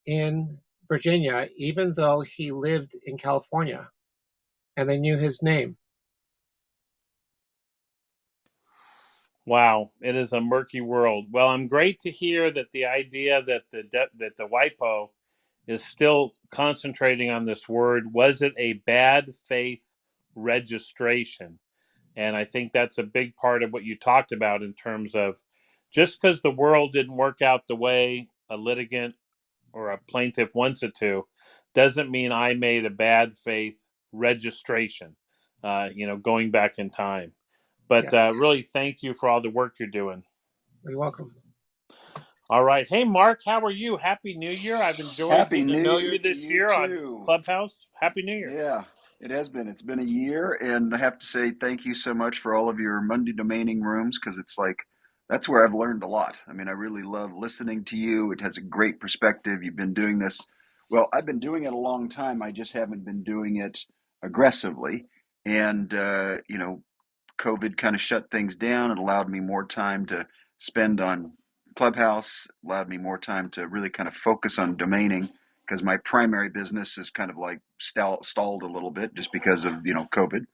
in Virginia, even though he lived in California, and they knew his name. Wow, it is a murky world. Well, I'm great to hear that the idea that that the WIPO is still concentrating on this word. Was it a bad faith registration? And I think that's a big part of what you talked about in terms of just because the world didn't work out the way a litigant or a plaintiff wants it to, doesn't mean I made a bad faith registration, going back in time. But Yes, really, thank you for all the work you're doing. you're welcome. All right. Hey, Mark, how are you? Happy New Year. I've enjoyed Happy getting to New know Year you to this you year on too. Clubhouse. Happy New Year. Yeah, it has been. It's been a year, and I have to say thank you so much for all of your Monday domaining rooms because it's like that's where I've learned a lot. I mean, I really love listening to you. It has a great perspective. You've been doing this. Well, I've been doing it a long time. I just haven't been doing it aggressively. And, COVID kind of shut things down. It allowed me more time to spend on Clubhouse, allowed me more time to really kind of focus on domaining because my primary business is kind of like stalled a little bit just because of COVID.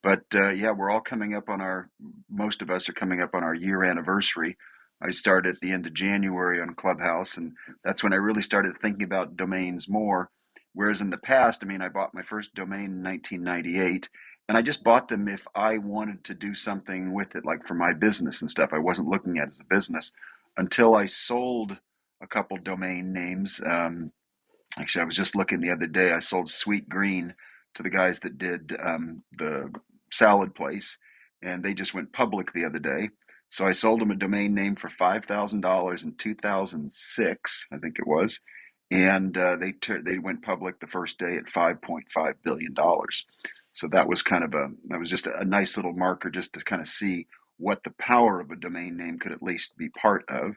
But yeah, we're all coming up on most of us are coming up on our year anniversary. I started at the end of January on Clubhouse, and that's when I really started thinking about domains more. Whereas in the past, I mean, I bought my first domain in 1998, and I just bought them if I wanted to do something with it, like for my business and stuff. I wasn't looking at it as a business until I sold a couple domain names. Actually, I was just looking the other day. I sold Sweet Green to the guys that did the salad place, and they just went public the other day. So I sold them a domain name for $5,000 in 2006, I think it was, and they went public the first day at $5.5 billion. So that was just a nice little marker just to kind of see what the power of a domain name could at least be part of.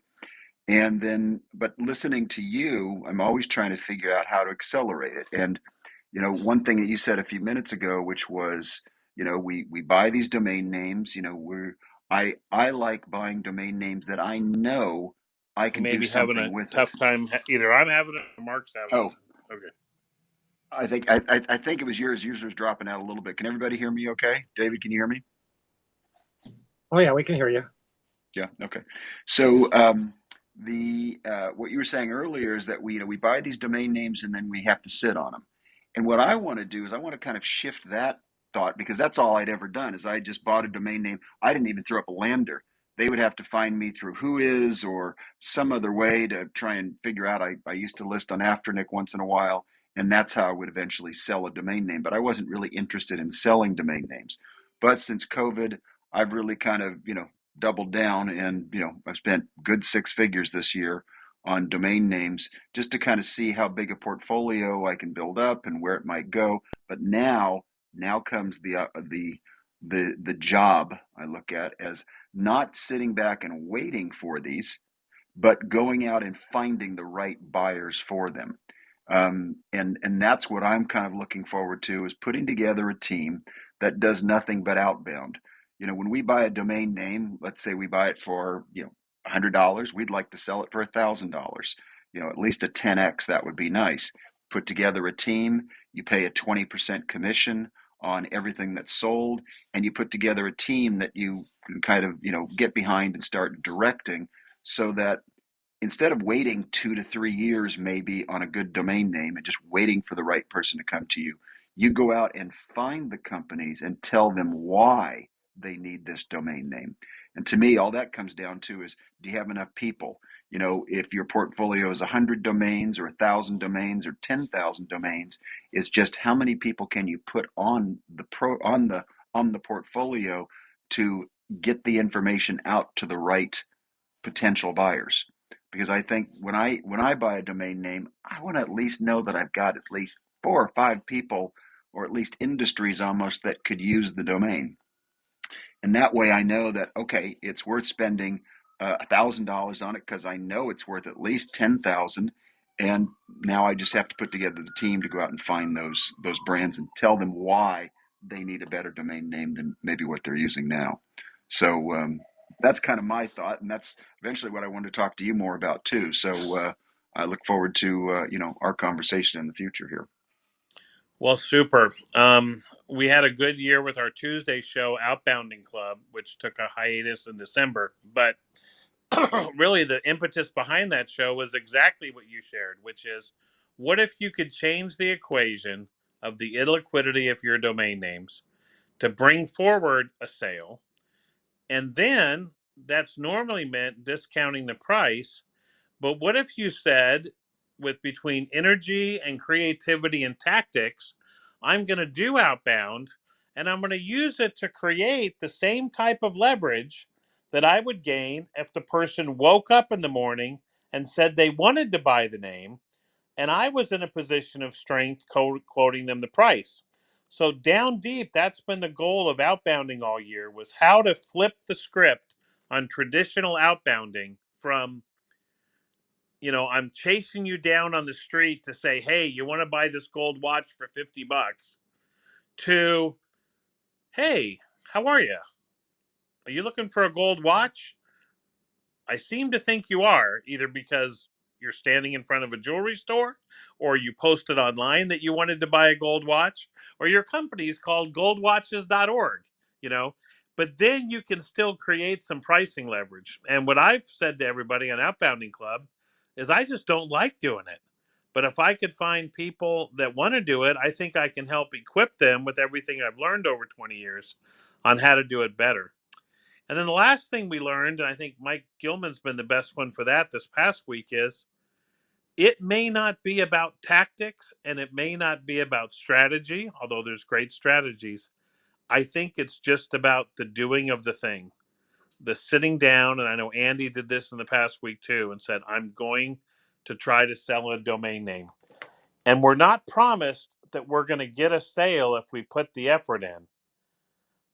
And then, but listening to you, I'm always trying to figure out how to accelerate it. And, one thing that you said a few minutes ago, which was, we buy these domain names, I like buying domain names that I know I You can may do be having something a with it. tough time. Either I'm having it or Mark's having Oh, it. Okay. I think it was yours. Yours was dropping out a little bit. Can everybody hear me okay? David, can you hear me? Oh yeah, we can hear you. Yeah. Okay. So the what you were saying earlier is that we buy these domain names and then we have to sit on them. And what I want to do is I want to kind of shift that thought, because that's all I'd ever done is I just bought a domain name. I didn't even throw up a lander. They would have to find me through Whois or some other way to try and figure out. I used to list on Afternic once in a while, and that's how I would eventually sell a domain name. But I wasn't really interested in selling domain names. But since COVID, I've really kind of doubled down, and I've spent good six figures this year on domain names just to kind of see how big a portfolio I can build up and where it might go. But now comes the job I look at as not sitting back and waiting for these, but going out and finding the right buyers for them. And that's what I'm kind of looking forward to, is putting together a team that does nothing but outbound. When we buy a domain name, let's say we buy it for $100, we'd like to sell it for $1,000. At least a 10x, that would be nice. Put together a team, you pay a 20% commission on everything that's sold, and you put together a team that you can kind of get behind and start directing, so that instead of waiting 2 to 3 years maybe on a good domain name and just waiting for the right person to come to you, you go out and find the companies and tell them why they need this domain name. And to me, all that comes down to is, do you have enough people? If your portfolio is 100 domains or 1,000 domains or 10,000 domains, it's just how many people can you put on the portfolio to get the information out to the right potential buyers. Because I think when I buy a domain name, I want to at least know that I've got at least 4 or 5 people, or at least industries almost, that could use the domain. And that way I know that, okay, it's worth spending $1,000 on it, because I know it's worth at least 10,000. And now I just have to put together the team to go out and find those brands and tell them why they need a better domain name than maybe what they're using now. So that's kind of my thought, and that's eventually what I wanted to talk to you more about too. So I look forward to our conversation in the future here. Well, super. We had a good year with our Tuesday show, Outbounding Club, which took a hiatus in December. But really, the impetus behind that show was exactly what you shared, which is, what if you could change the equation of the illiquidity of your domain names to bring forward a sale? And then that's normally meant discounting the price. But what if you said, with between energy and creativity and tactics, I'm going to do outbound, and I'm going to use it to create the same type of leverage that I would gain if the person woke up in the morning and said they wanted to buy the name, and I was in a position of strength quoting them the price. So down deep, that's been the goal of outbounding all year, was how to flip the script on traditional outbounding from, I'm chasing you down on the street to say, hey, you want to buy this gold watch for $50, to, hey, how are you? Are you looking for a gold watch? I seem to think you are, either because You're standing in front of a jewelry store, or you posted online that you wanted to buy a gold watch, or your company is called goldwatches.org, you know. But then you can still create some pricing leverage. And what I've said to everybody on Outbounding Club is I just don't like doing it. But if I could find people that want to do it, I think I can help equip them with everything I've learned over 20 years on how to do it better. And then the last thing we learned, and I think Mike Gilman's been the best one for that this past week, is it may not be about tactics and it may not be about strategy, although there's great strategies. I think it's just about the doing of the thing, the sitting down. And I know Andy did this in the past week too and said, I'm going to try to sell a domain name. And we're not promised that we're going to get a sale if we put the effort in.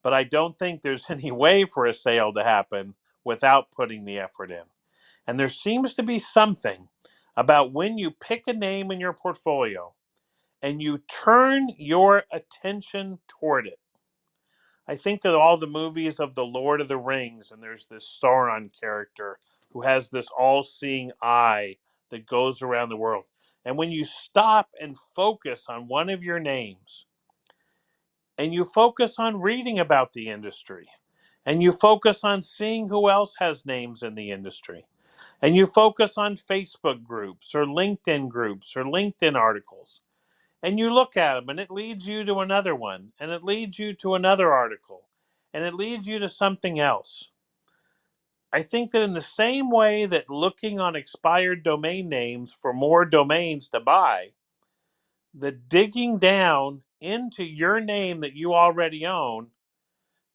But I don't think there's any way for a sale to happen without putting the effort in. And there seems to be something about when you pick a name in your portfolio and you turn your attention toward it. I think of all the movies of the Lord of the Rings, and there's this Sauron character who has this all-seeing eye that goes around the world. And when you stop and focus on one of your names, and you focus on reading about the industry, and you focus on seeing who else has names in the industry, and you focus on Facebook groups or LinkedIn articles, and you look at them, and it leads you to another one, and it leads you to another article, and it leads you to something else. I think that in the same way that looking on expired domain names for more domains to buy, the digging down into your name that you already own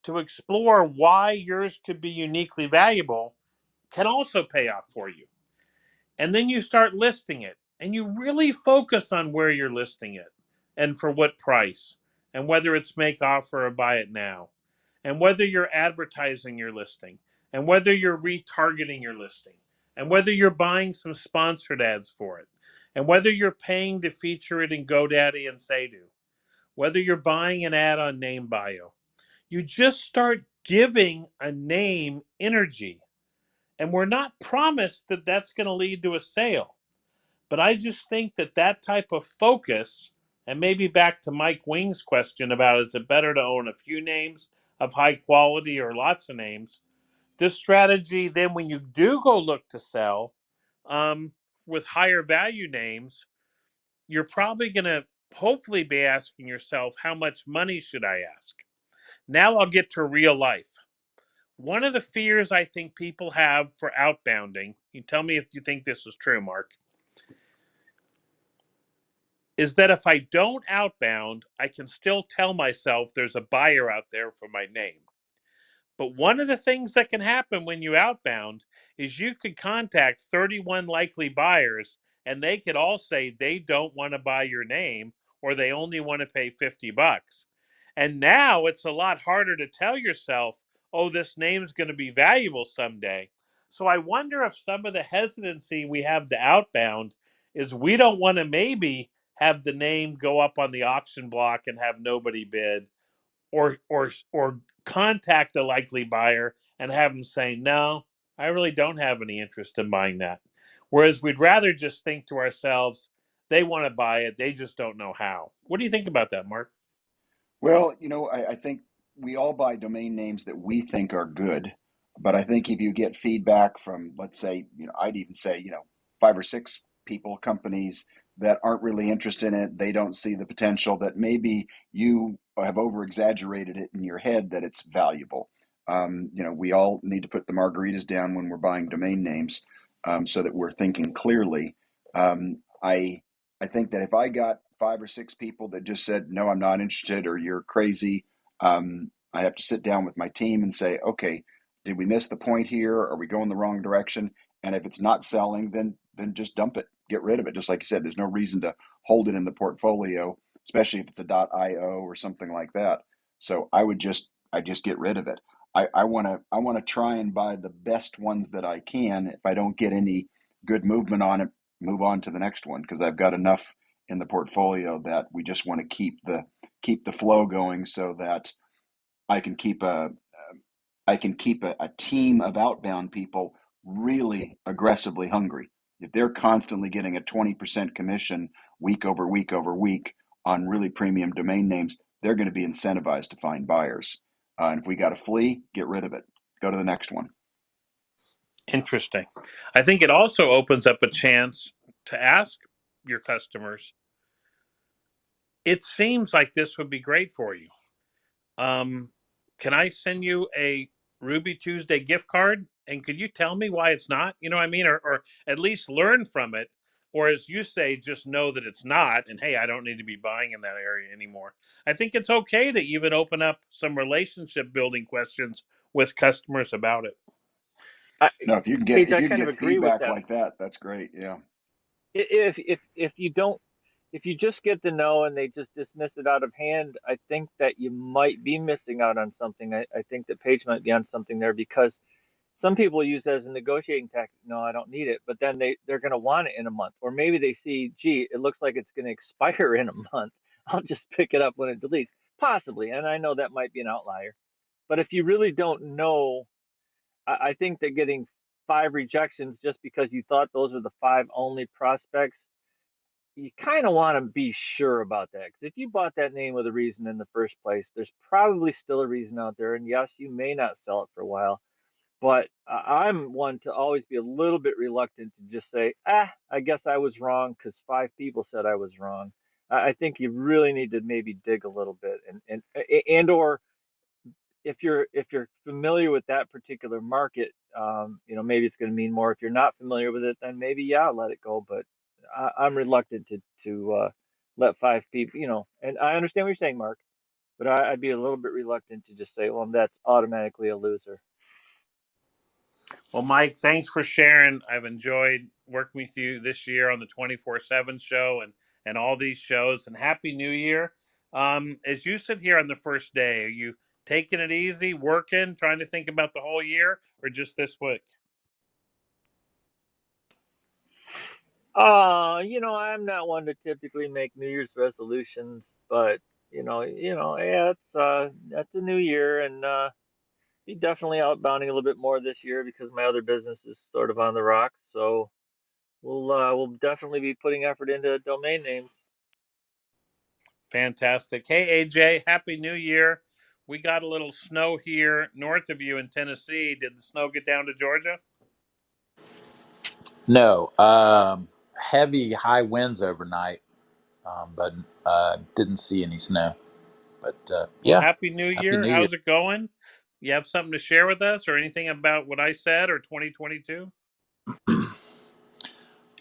to explore why yours could be uniquely valuable can also pay off for you. And then you start listing it and you really focus on where you're listing it and for what price and whether it's make offer or buy it now and whether you're advertising your listing and whether you're retargeting your listing and whether you're buying some sponsored ads for it and whether you're paying to feature it in GoDaddy and Saydo, whether you're buying an ad on NameBio. You just start giving a name energy. And we're not promised that that's going to lead to a sale. But I just think that that type of focus, and maybe back to Mike Wing's question about is it better to own a few names of high quality or lots of names? This strategy, then when you do go look to sell with higher value names, you're probably going to hopefully be asking yourself, how much money should I ask? Now I'll get to real life. One of the fears I think people have for outbounding, you tell me if you think this is true, Mark, is that if I don't outbound, I can still tell myself there's a buyer out there for my name. But one of the things that can happen when you outbound is you could contact 31 likely buyers and they could all say they don't want to buy your name or they only want to pay $50. And now it's a lot harder to tell yourself, oh, this name's going to be valuable someday. So I wonder if some of the hesitancy we have to outbound is we don't want to maybe have the name go up on the auction block and have nobody bid or contact a likely buyer and have them say, no, I really don't have any interest in buying that. Whereas we'd rather just think to ourselves, they want to buy it, they just don't know how. What do you think about that, Mark? Well, I think we all buy domain names that we think are good. But I think if you get feedback from, let's say, I'd even say, five or six people, companies that aren't really interested in it, they don't see the potential, that maybe you have over exaggerated it in your head that it's valuable. We all need to put the margaritas down when we're buying domain names, so that we're thinking clearly. I think that if I got five or six people that just said, no, I'm not interested, or you're crazy, I have to sit down with my team and say, okay, did we miss the point here? Are we going the wrong direction? And if it's not selling, then just dump it, get rid of it. Just like you said, there's no reason to hold it in the portfolio, especially if it's a .io or something like that. So I just get rid of it. I want to try and buy the best ones that I can. If I don't get any good movement on it, move on to the next one, because I've got enough in the portfolio that we just want to keep the flow going, so that I can keep a team of outbound people really aggressively hungry. if they're constantly getting a 20% commission week over week over week on really premium domain names, they're going to be incentivized to find buyers. And if we got a flea, get rid of it. Go to the next one. Interesting. I think it also opens up a chance to ask your customers, it seems like this would be great for you. Um, can I send you a Ruby Tuesday gift card? And could you tell me why it's not? You know what I mean? Or at least learn from it. Or as you say, just know that it's not. And hey, I don't need to be buying in that area anymore. I think it's okay to even open up some relationship building questions with customers about it. I, No, if you can get Paige, if I you can kind of get agree with feedback that. like that, that's great. Yeah. If you don't, if you just get the no and they just dismiss it out of hand, I think that you might be missing out on something. I think that Paige might be on something there, because some people use it as a negotiating tactic. No, I don't need it, but then they're going to want it in a month, or maybe they see, gee, it looks like it's going to expire in a month. I'll just pick it up when it deletes, possibly. And I know that might be an outlier, but if you really don't know, I think that getting 5 rejections just because you thought those are the 5 only prospects, you kind of want to be sure about that. Because if you bought that name with a reason in the first place, there's probably still a reason out there. And yes, you may not sell it for a while, but I'm one to always be a little bit reluctant to just say, I guess I was wrong because 5 people said I was wrong. I think you really need to maybe dig a little bit, and or if you're familiar with that particular market, maybe it's going to mean more. If you're not familiar with it, then maybe, yeah, let it go. But I'm reluctant to let 5 people, and I understand what you're saying, Mark, but I'd be a little bit reluctant to just say, well, that's automatically a loser. Well, Mike, thanks for sharing. I've enjoyed working with you this year on the 24/7 show and all these shows. And Happy New Year. As you sit here on the first day, are you taking it easy, working, trying to think about the whole year, or just this week? I'm not one to typically make New Year's resolutions, but yeah, that's a new year, and be definitely outbounding a little bit more this year because my other business is sort of on the rocks. So we'll definitely be putting effort into domain names. Fantastic. Hey, AJ, Happy New Year. We got a little snow here north of you in Tennessee. Did the snow get down to Georgia? No, heavy high winds overnight, but didn't see any snow. But Well, yeah, Happy New happy Year. New Year. How's it going? You have something to share with us or anything about what I said or 2022?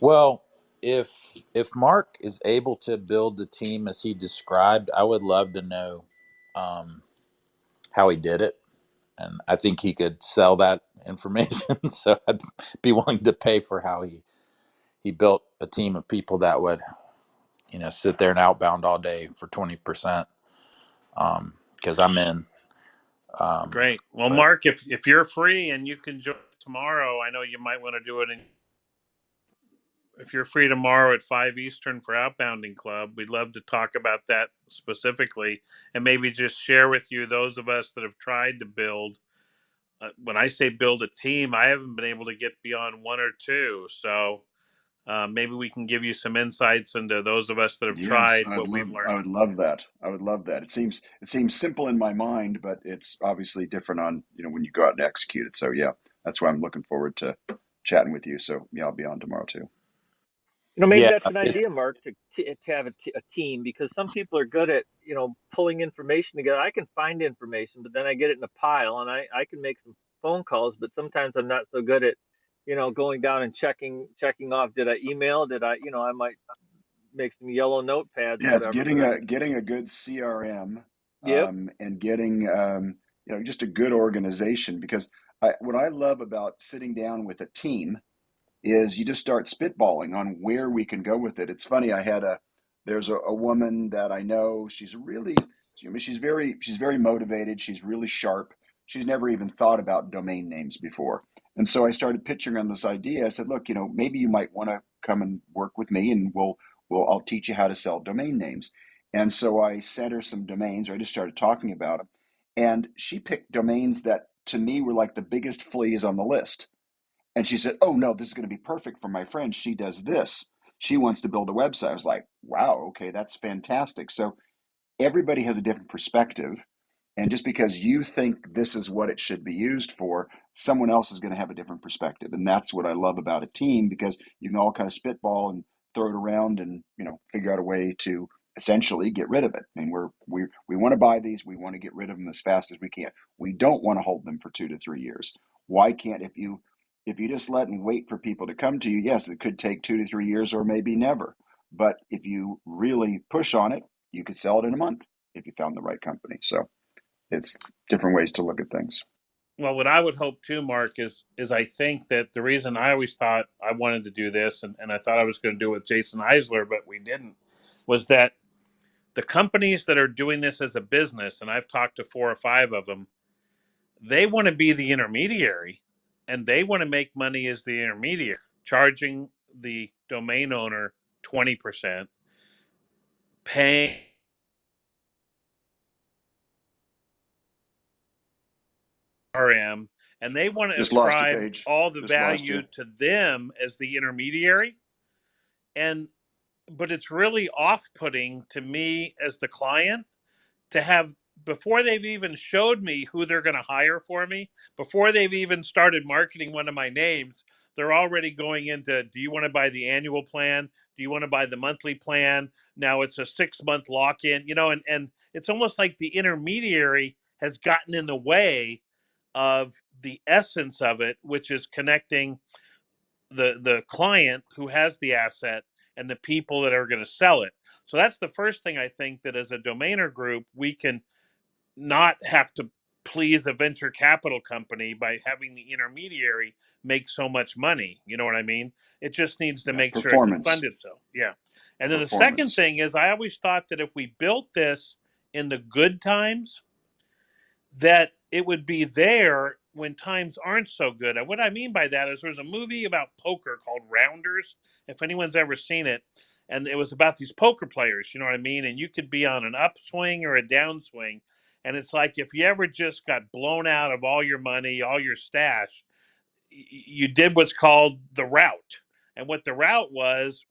Well, if Mark is able to build the team as he described, I would love to know um, how he did it, and I think he could sell that information. So I'd be willing to pay for how he built a team of people that would sit there and outbound all day for 20%. Because I'm in. Great. Well, But Mark, if you're free and you can join tomorrow, I know you might want to do it. If you're free tomorrow at 5 Eastern for Outbounding Club, we'd love to talk about that specifically and maybe just share with you those of us that have tried to build. When I say build a team, I haven't been able to get beyond one or two. So maybe we can give you some insights into those of us that have Yes, tried what we've I learned. would love that. I would love that. It seems simple in my mind, but it's obviously different on, when you go out and execute it. So yeah, that's why I'm looking forward to chatting with you. So yeah, I'll be on tomorrow too. Maybe yeah, that's an it's idea, Mark, to have a team, because some people are good at pulling information together. I can find information, but then I get it in a pile, and I can make some phone calls, but sometimes I'm not so good at going down and checking off. Did I email? Did I might make some yellow notepads or Yeah, it's whatever. getting But a good CRM, yep. and getting just a good organization, because what I love about sitting down with a team is you just start spitballing on where we can go with it. It's funny. There's a woman that I know. She's very motivated. She's really sharp. She's never even thought about domain names before. And so I started pitching on this idea. I said, look, maybe you might want to come and work with me, and I'll teach you how to sell domain names. And so I sent her some domains, or I just started talking about them. And she picked domains that to me were like the biggest fleas on the list. And she said, oh no, this is going to be perfect for my friend. She does this. She wants to build a website. I was like, wow, okay, that's fantastic. So everybody has a different perspective. And just because you think this is what it should be used for, someone else is going to have a different perspective. And that's what I love about a team, because you can all kind of spitball and throw it around and, figure out a way to essentially get rid of it. I mean, we want to buy these, we want to get rid of them as fast as we can. We don't want to hold them for 2 to 3 years. Why can't, if you just let and wait for people to come to you, yes, it could take 2 to 3 years or maybe never. But if you really push on it, you could sell it in a month if you found the right company. So it's different ways to look at things. Well, what I would hope too, Mark, is I think that the reason I always thought I wanted to do this, and I thought I was going to do it with Jason Eisler, but we didn't, was that the companies that are doing this as a business, and I've talked to 4 or 5 of them, they want to be the intermediary, and they want to make money as the intermediary, charging the domain owner 20%, paying RM, and they want to Just lost you, ascribe Paige. all the Just lost you. value to them as the intermediary. And but it's really off-putting to me as the client to have, before they've even showed me who they're going to hire for me, before they've even started marketing one of my names, they're already going into, do you want to buy the annual plan? Do you want to buy the monthly plan? Now it's a 6-month lock-in, and it's almost like the intermediary has gotten in the way of the essence of it, which is connecting the client who has the asset and the people that are going to sell it. So that's the first thing I think, that as a domainer group, we can not have to please a venture capital company by having the intermediary make so much money. You know what I mean? It just needs to Yeah, make sure it can performance. fund itself. Yeah. And then the second Performance. thing is, I always thought that if we built this in the good times, that it would be there when times aren't so good. And what I mean by that is, there's a movie about poker called Rounders, if anyone's ever seen it. And it was about these poker players, you know what I mean? And you could be on an upswing or a downswing. And it's like, if you ever just got blown out of all your money, all your stash, you did what's called the route. And what the route was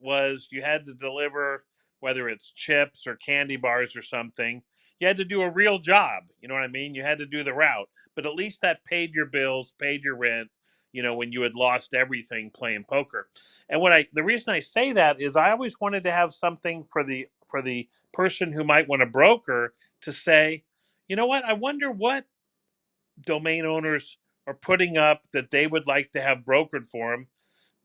you had to deliver, whether it's chips or candy bars or something. You had to do a real job. You know what I mean? You had to do the route, but at least that paid your bills, paid your rent. When you had lost everything playing poker. And the reason I say that is, I always wanted to have something for the person who might want a broker to say, you know what? I wonder what domain owners are putting up that they would like to have brokered for them.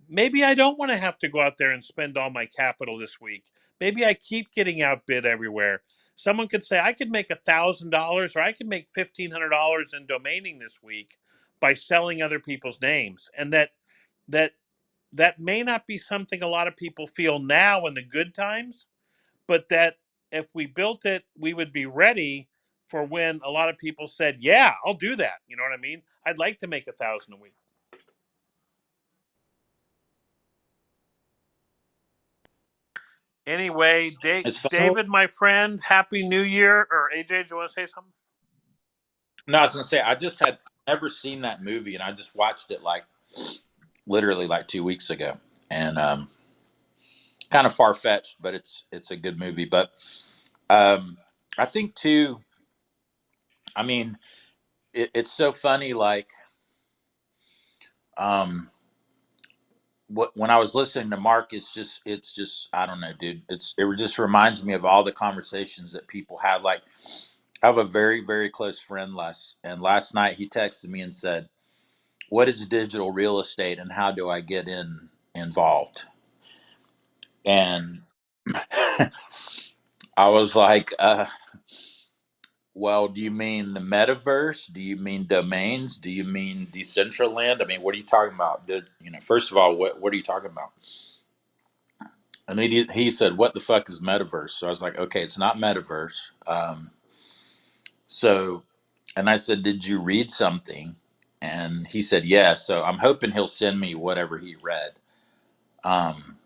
Maybe I don't want to have to go out there and spend all my capital this week. Maybe I keep getting outbid everywhere. Someone could say, I could make $1,000 or I could make $1,500 in domaining this week by selling other people's names. And that that may not be something a lot of people feel now in the good times, but that if we built it, we would be ready for when a lot of people said, "Yeah, I'll do that." You know what I mean? I'd like to make 1,000 a week. Anyway, It's funny. David, my friend, Happy New Year. Or AJ, do you want to say something? No, I was gonna say I just had never seen that movie, and I just watched it like literally like 2 weeks ago, and kind of far fetched, but it's a good movie. But um, I think too. I mean, it's so funny. Like um, when I was listening to Mark, it's just I don't know, dude. It just reminds me of all the conversations that people have. Like I have a very very close friend last night he texted me and said, "What is digital real estate and how do I get involved?" And I was like, well, do you mean the metaverse? Do you mean domains? Do you mean Decentraland? I mean, what are you talking about? First of all, what are you talking about? And he said, "What the fuck is metaverse?" So I was like, "Okay, it's not metaverse." So, and I said, "Did you read something?" And he said, "Yeah." So I'm hoping he'll send me whatever he read. Um,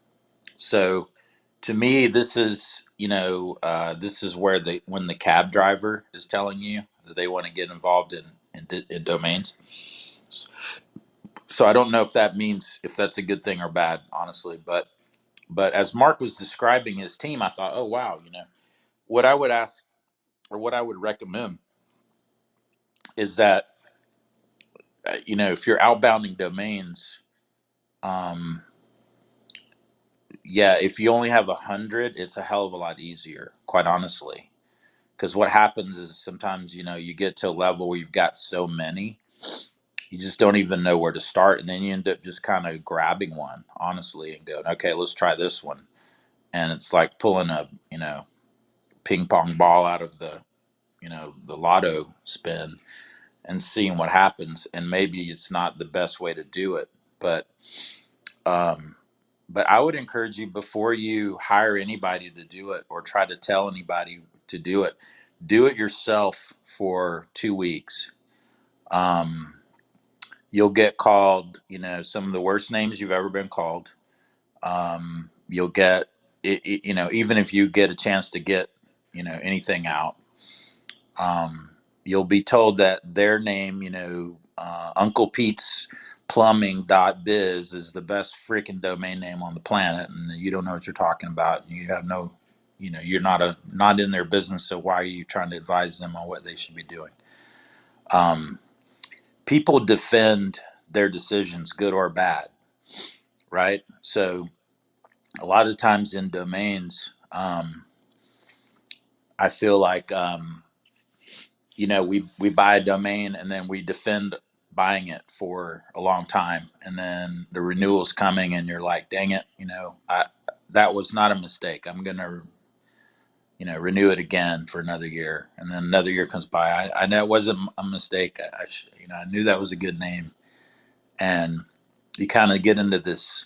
so to me, this is where when the cab driver is telling you that they want to get involved in domains. So I don't know if that means if that's a good thing or bad, honestly. But as Mark was describing his team, I thought, oh wow, what I would ask or what I would recommend is that if you're outbounding domains, um, yeah, if you only have 100, it's a hell of a lot easier, quite honestly. Because what happens is sometimes you get to a level where you've got so many, you just don't even know where to start, and then you end up just kind of grabbing one, honestly, and going, okay, let's try this one. And it's like pulling a ping pong ball out of the lotto spin and seeing what happens. And maybe it's not the best way to do it, but um, but I would encourage you, before you hire anybody to do it or try to tell anybody to do it yourself for 2 weeks. Um, you'll get called, some of the worst names you've ever been called. You'll get, even if you get a chance to get, anything out, um, you'll be told that their name, Uncle Pete's Plumbing.biz is the best freaking domain name on the planet, and you don't know what you're talking about. You have no, you're not in their business, so why are you trying to advise them on what they should be doing? Um, People defend their decisions, good or bad, right? So a lot of times in domains, I feel like we buy a domain and then we defend buying it for a long time, and then the renewal's coming and you're like, dang it, that was not a mistake. I'm gonna renew it again for another year, and then another year comes by. I know it wasn't a mistake. I knew that was a good name, and you kind of get into this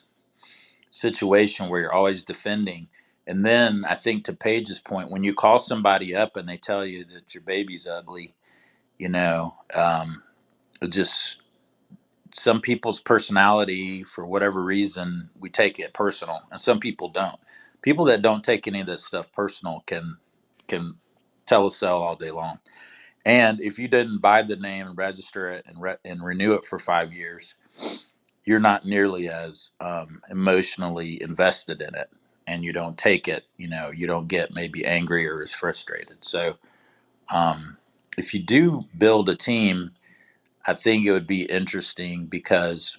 situation where you're always defending. And then I think, to Paige's point, when you call somebody up and they tell you that your baby's ugly, it just, some people's personality, for whatever reason, we take it personal, and some people don't. People that don't take any of this stuff personal can tell a sell all day long. And if you didn't buy the name and register it and renew it for 5 years, you're not nearly as emotionally invested in it, and you don't take it. You don't get maybe angry or as frustrated. So um, if you do build a team, I think it would be interesting, because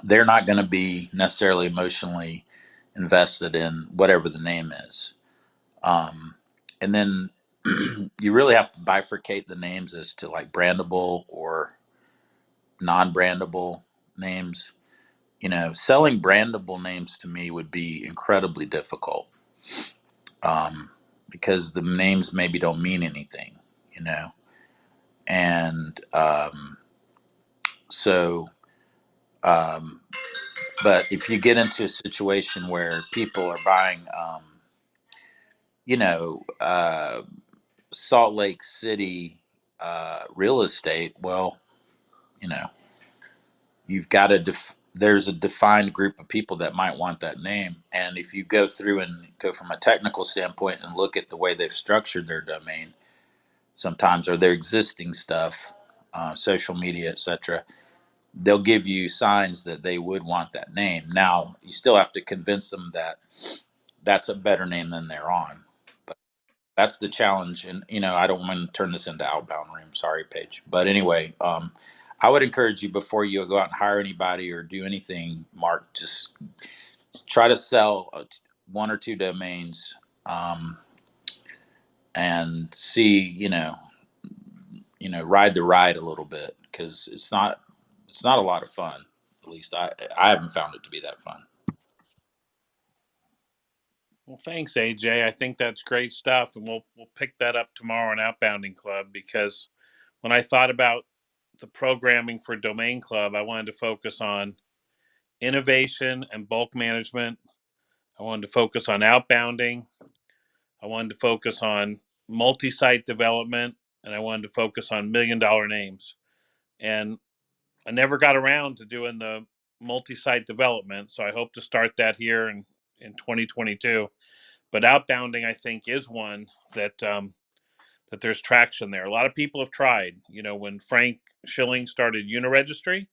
they're not going to be necessarily emotionally invested in whatever the name is. Um, and then you really have to bifurcate the names as to like brandable or non-brandable names. Selling brandable names to me would be incredibly difficult, um, because the names maybe don't mean anything, you know. And so, um, but if you get into a situation where people are buying, you know, Salt Lake City real estate, well, you know, you've got there's a defined group of people that might want that name. And if you go through and go from a technical standpoint and look at the way they've structured their domain, sometimes, or their existing stuff, social media, etc., they'll give you signs that they would want that name. Now, you still have to convince them that that's a better name than they're on. But that's the challenge. And, I don't want to turn this into outbound room. Sorry, Paige. But anyway, I would encourage you, before you go out and hire anybody or do anything, Mark, just try to sell one or two domains, and see, ride the ride a little bit, because it's not a lot of fun. At least I haven't found it to be that fun. Well, thanks, AJ. I think that's great stuff, and we'll pick that up tomorrow in Outbounding Club, because when I thought about the programming for Domain Club, I wanted to focus on innovation and bulk management. I wanted to focus on outbounding. I wanted to focus on multi-site development, and I wanted to focus on million-dollar names. And I never got around to doing the multi-site development, so I hope to start that here in 2022. But outbounding, I think, is one that there's traction there. A lot of people have tried. When Frank Schilling started Uniregistry,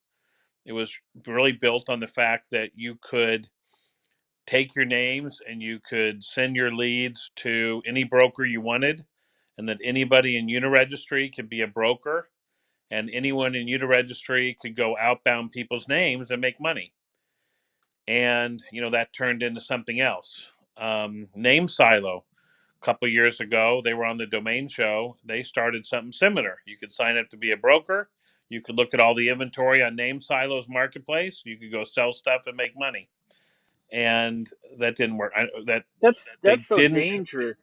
It was really built on the fact that you could take your names and you could send your leads to any broker you wanted, and that anybody in Uniregistry could be a broker, and anyone in Uniregistry could go outbound people's names and make money. And that turned into something else. Name Silo. A couple years ago, they were on the Domain Show. They started something similar. You could sign up to be a broker. You could look at all the inventory on Name Silo's marketplace. You could go sell stuff and make money. And that didn't work. They That's so didn't. dangerous.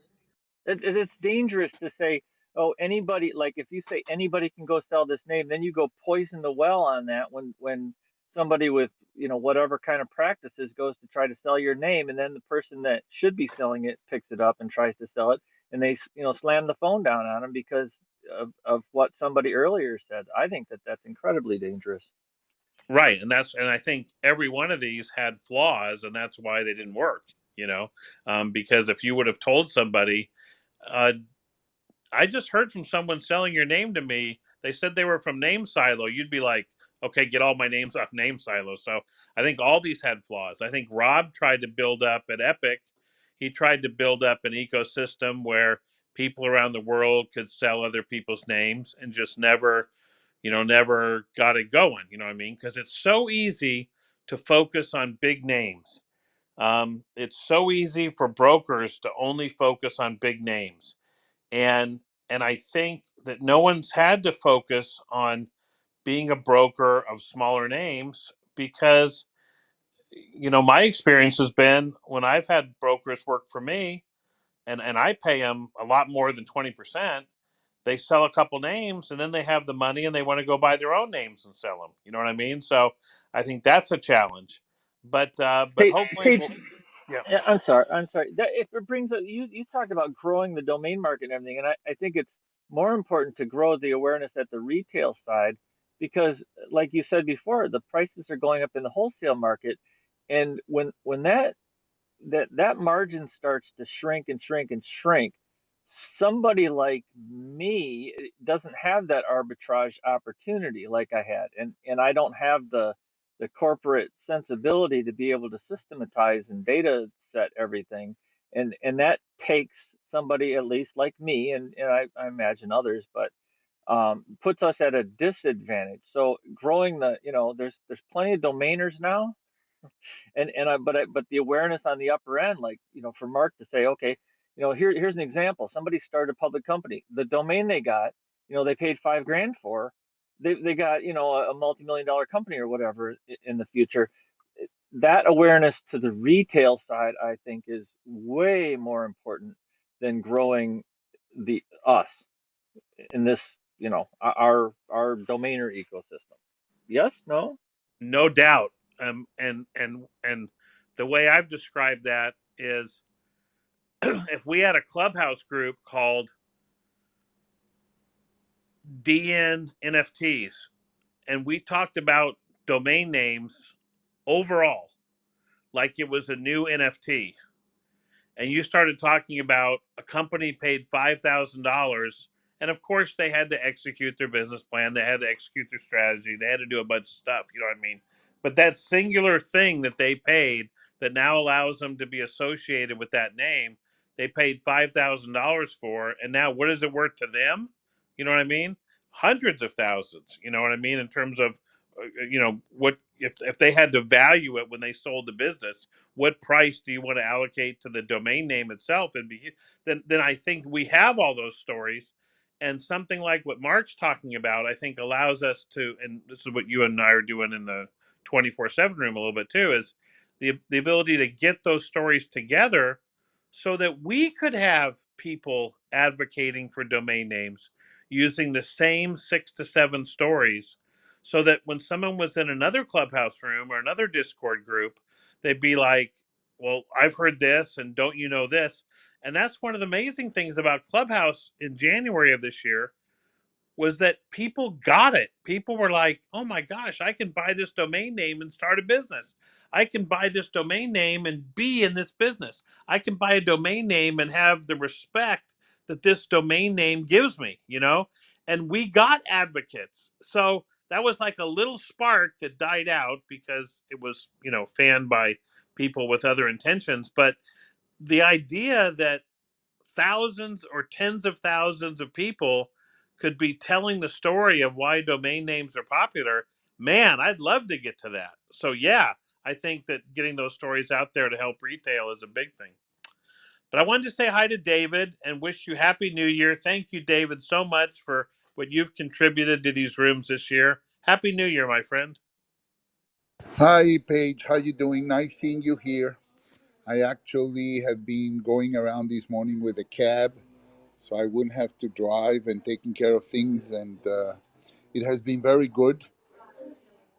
It's dangerous to say, oh, anybody, like if you say anybody can go sell this name, then you go poison the well on that when somebody with, whatever kind of practices goes to try to sell your name, and then the person that should be selling it picks it up and tries to sell it, and they, slam the phone down on them because of what somebody earlier said. I think that that's incredibly dangerous. Right, and I think every one of these had flaws, and that's why they didn't work. Because if you would have told somebody, uh, I just heard from someone selling your name to me. They said they were from Name Silo. You'd be like, okay, get all my names off Name Silo. So I think all these had flaws. I think Rob tried to build up at Epic. He tried to build up an ecosystem where people around the world could sell other people's names, and just never got it going. You know what I mean? Because it's so easy to focus on big names. It's so easy for brokers to only focus on big names, and I think that no one's had to focus on being a broker of smaller names, because my experience has been when I've had brokers work for me, and I pay them a lot more than 20%. They sell a couple names, and then they have the money and they want to go buy their own names and sell them. You know what I mean? So I think that's a challenge. But hopefully Paige, we'll. Yeah. yeah, I'm sorry. I'm sorry. That if it brings up, you talked about growing the domain market and everything, and I think it's more important to grow the awareness at the retail side because, like you said before, the prices are going up in the wholesale market, and when that margin starts to shrink and shrink and shrink, somebody like me doesn't have that arbitrage opportunity like I had, and I don't have the corporate sensibility to be able to systematize and data set everything, and that takes somebody at least like me, and I imagine others, but puts us at a disadvantage. So growing there's plenty of domainers now, but the awareness on the upper end, like for Mark to say, okay, here's an example. Somebody started a public company. The domain they got, they paid $5,000 for. They got a multi-million-dollar company or whatever in the future. That awareness to the retail side, I think, is way more important than growing the us in this, our domainer ecosystem. Yes, no. No doubt. And the way I've described that is, if we had a clubhouse group called DN NFTs, and we talked about domain names overall like it was a new NFT, and you started talking about a company paid $5,000, and of course they had to execute their business plan, they had to execute their strategy, they had to do a bunch of stuff, you know what I mean? But that singular thing that they paid, that now allows them to be associated with that name, they paid $5,000 for, and now what is it worth to them? You know what I mean? Hundreds of thousands. You know what I mean? In terms of, what if they had to value it when they sold the business, what price do you want to allocate to the domain name itself? And then I think we have all those stories, and something like what Mark's talking about, I think allows us to, and this is what you and I are doing in the 24/7 room a little bit too, is the ability to get those stories together so that we could have people advocating for domain names using the same 6 to 7 stories, so that when someone was in another clubhouse room or another Discord group, they'd be like, well, I've heard this, and don't you know this? And that's one of the amazing things about Clubhouse in January of this year, was that people got it. People were like, oh my gosh, I can buy this domain name and start a business. I can buy this domain name and be in this business. I can buy a domain name and have the respect that this domain name gives me, And we got advocates. So that was like a little spark that died out because it was, fanned by people with other intentions. But the idea that thousands or tens of thousands of people could be telling the story of why domain names are popular, man, I'd love to get to that. So yeah, I think that getting those stories out there to help retail is a big thing. But I wanted to say hi to David and wish you happy new year. Thank you, David, so much for what you've contributed to these rooms this year. Happy new year, my friend. Hi, Paige. How you doing? Nice seeing you here. I actually have been going around this morning with a cab, so I wouldn't have to drive and taking care of things, and it has been very good.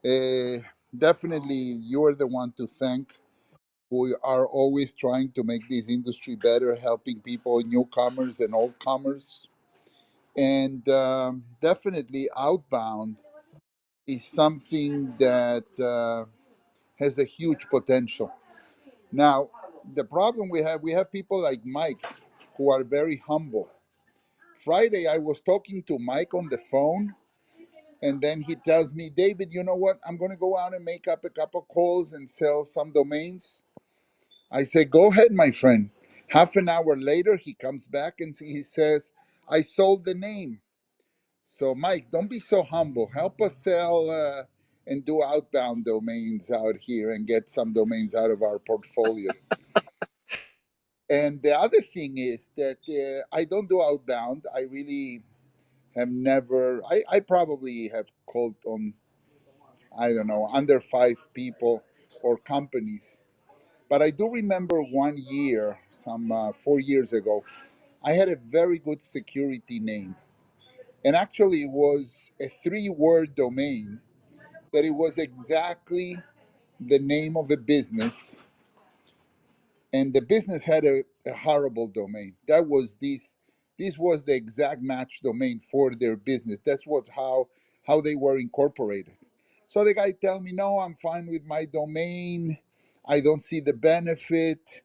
Uh, Definitely, you are the one to thank. We are always trying to make this industry better, helping people, newcomers and old comers, and definitely outbound is something that has a huge potential. Now, the problem we have people like Mike who are very humble. Friday, I was talking to Mike on the phone, and then he tells me, David, you know what? I'm going to go out and make up a couple calls and sell some domains. I say, go ahead, my friend. Half an hour later, he comes back and he says, I sold the name. So, Mike, don't be so humble. Help us sell and do outbound domains out here and get some domains out of our portfolios. And the other thing is that I don't do outbound. I really have never, I probably have called on, I don't know, under 5 people or companies. But I do remember one year, some 4 years ago, I had a very good security name. And actually, it was a 3-word domain that it was exactly the name of a business, and the business had a horrible domain. This was the exact match domain for their business. That's what how they were incorporated. So the guy tell me, no, I'm fine with my domain. I don't see the benefit.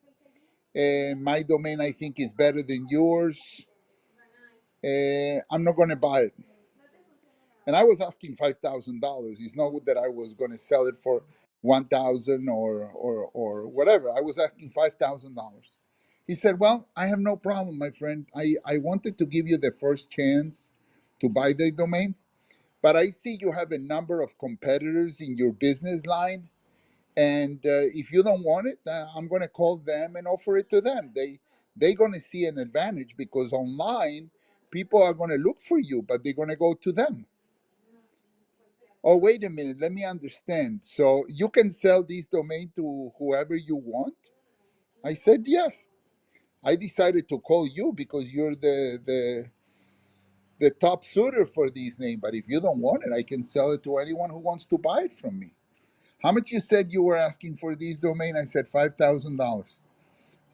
My domain, I think, is better than yours. I'm not going to buy it. And I was asking $5,000. It's not that I was going to sell it for 1,000 or whatever. I was asking $5,000. He said, "Well, I have no problem, my friend. I wanted to give you the first chance to buy the domain, but I see you have a number of competitors in your business line, and if you don't want it, I'm going to call them and offer it to them. They're going to see an advantage because online people are going to look for you, but they're going to go to them." Oh, wait a minute. Let me understand. So you can sell this domain to whoever you want? I said, yes. I decided to call you because you're the top suitor for this name. But if you don't want it, I can sell it to anyone who wants to buy it from me. How much you said you were asking for this domain? I said $5,000.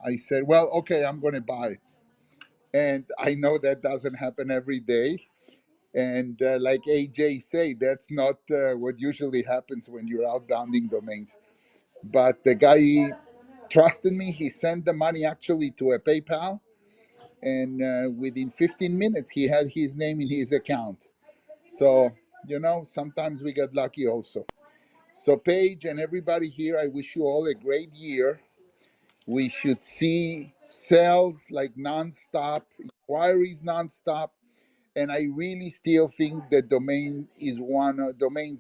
I said, well, okay, I'm going to buy it. And I know that doesn't happen every day. And like AJ say, that's not what usually happens when you're outbounding domains. But the guy trusted me. He sent the money actually to a PayPal, and within 15 minutes, he had his name in his account. So, sometimes we get lucky also. So, Paige and everybody here, I wish you all a great year. We should see sales like nonstop, inquiries nonstop, and I really still think that domains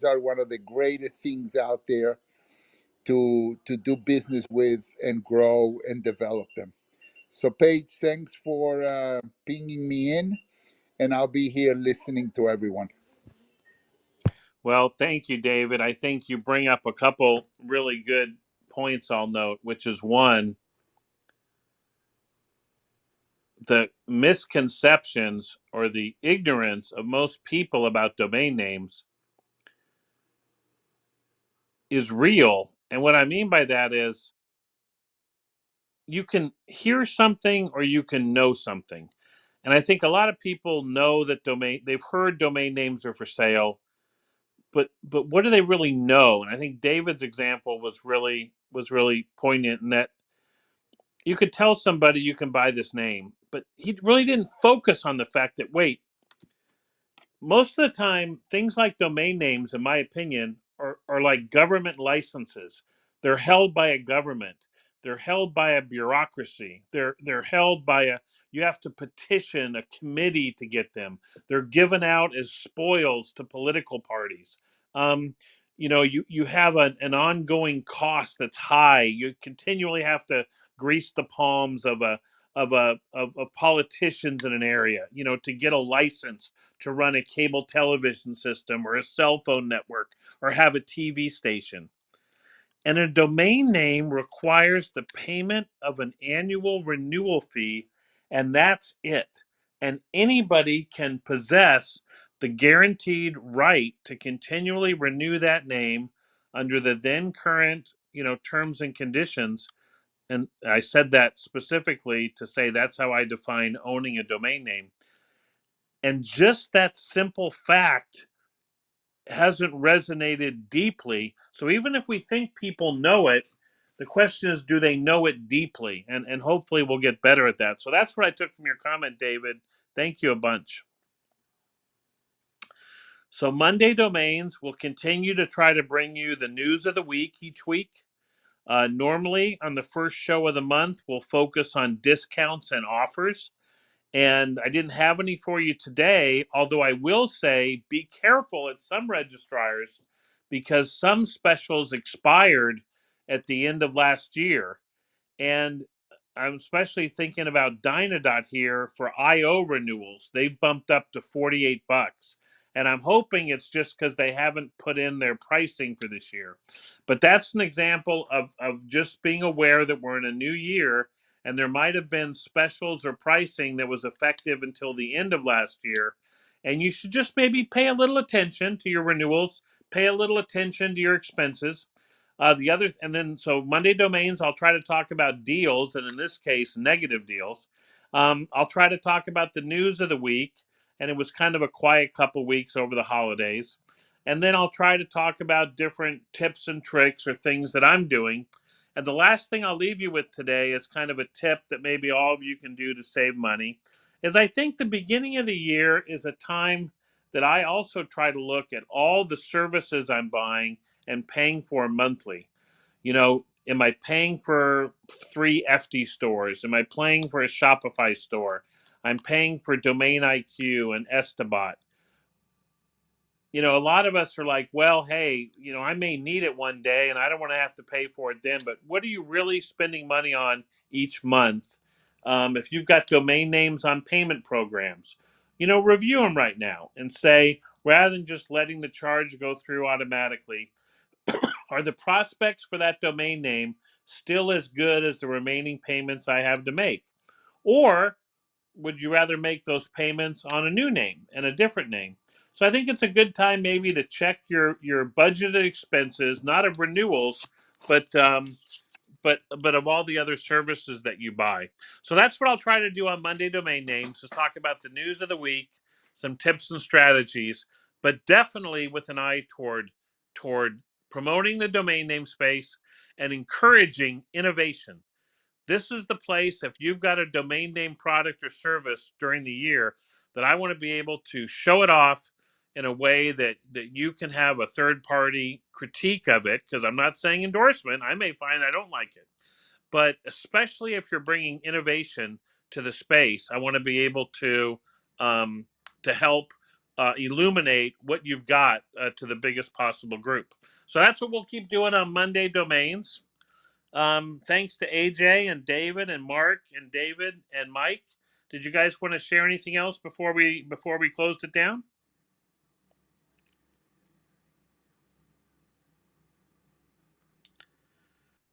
are one of the greatest things out there to do business with and grow and develop them. So, Paige, thanks for pinging me in, and I'll be here listening to everyone. Well, thank you, David. I think you bring up a couple really good points I'll note, which is one, the misconceptions or the ignorance of most people about domain names is real. And what I mean by that is you can hear something or you can know something. And I think a lot of people know that they've heard domain names are for sale, but what do they really know? And I think David's example was really poignant in that you could tell somebody you can buy this name, but he really didn't focus on the fact that, wait, most of the time, things like domain names, in my opinion, are like government licenses. They're held by a government. They're held by a bureaucracy. They're held by a. You have to petition a committee to get them. They're given out as spoils to political parties. Um, you have an ongoing cost that's high. You continually have to grease the palms of politicians in an area, to get a license to run a cable television system or a cell phone network or have a TV station. And a domain name requires the payment of an annual renewal fee, and that's it. And anybody can possess the guaranteed right to continually renew that name under the then current, terms and conditions. And I said that specifically to say that's how I define owning a domain name. And just that simple fact hasn't resonated deeply. So even if we think people know it, the question is, do they know it deeply? And hopefully we'll get better at that. So that's what I took from your comment, David. Thank you a bunch. So Monday Domains will continue to try to bring you the news of the week each week. Normally on the first show of the month, we'll focus on discounts and offers. And I didn't have any for you today, although I will say be careful at some registrars because some specials expired at the end of last year. And I'm especially thinking about Dynadot here for IO renewals. They've bumped up to $48. And I'm hoping it's just because they haven't put in their pricing for this year. But that's an example of just being aware that we're in a new year and there might have been specials or pricing that was effective until the end of last year. And you should just maybe pay a little attention to your renewals, pay a little attention to your expenses. The others, and then so Monday Domains, I'll try to talk about deals, and in this case, negative deals. I'll try to talk about the news of the week, and it was kind of a quiet couple weeks over the holidays. And then I'll try to talk about different tips and tricks or things that I'm doing. And the last thing I'll leave you with today is kind of a tip that maybe all of you can do to save money. Is I think the beginning of the year is a time that I also try to look at all the services I'm buying and paying for monthly. Am I paying for 3 FD stores? Am I paying for a Shopify store? I'm paying for Domain IQ and Estabot. A lot of us are like, well, hey, I may need it one day and I don't want to have to pay for it then. But what are you really spending money on each month? If you've got domain names on payment programs, review them right now and say, rather than just letting the charge go through automatically, are the prospects for that domain name still as good as the remaining payments I have to make? Or would you rather make those payments on a new name and a different name? So I think it's a good time maybe to check your budgeted expenses, not of renewals, but but of all the other services that you buy. So that's what I'll try to do on Monday Domain Names, is talk about the news of the week, some tips and strategies, but definitely with an eye toward promoting the domain name space and encouraging innovation. This is the place, if you've got a domain name product or service during the year, that I want to be able to show it off in a way that you can have a third party critique of it, because I'm not saying endorsement. I may find I don't like it. But especially if you're bringing innovation to the space, I want to be able to help illuminate what you've got to the biggest possible group. So that's what we'll keep doing on Monday Domains. Thanks to AJ and David and Mark and David and Mike. Did you guys want to share anything else before we closed it down?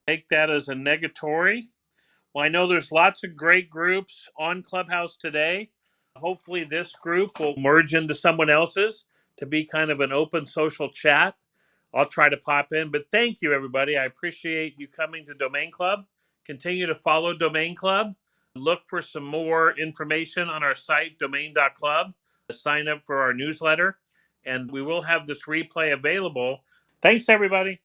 Take that as a negatory. Well, I know there's lots of great groups on Clubhouse today. Hopefully this group will merge into someone else's to be kind of an open social chat. I'll try to pop in, but thank you, everybody. I appreciate you coming to Domain Club. Continue to follow Domain Club. Look for some more information on our site, domain.club. Sign up for our newsletter, and we will have this replay available. Thanks, everybody.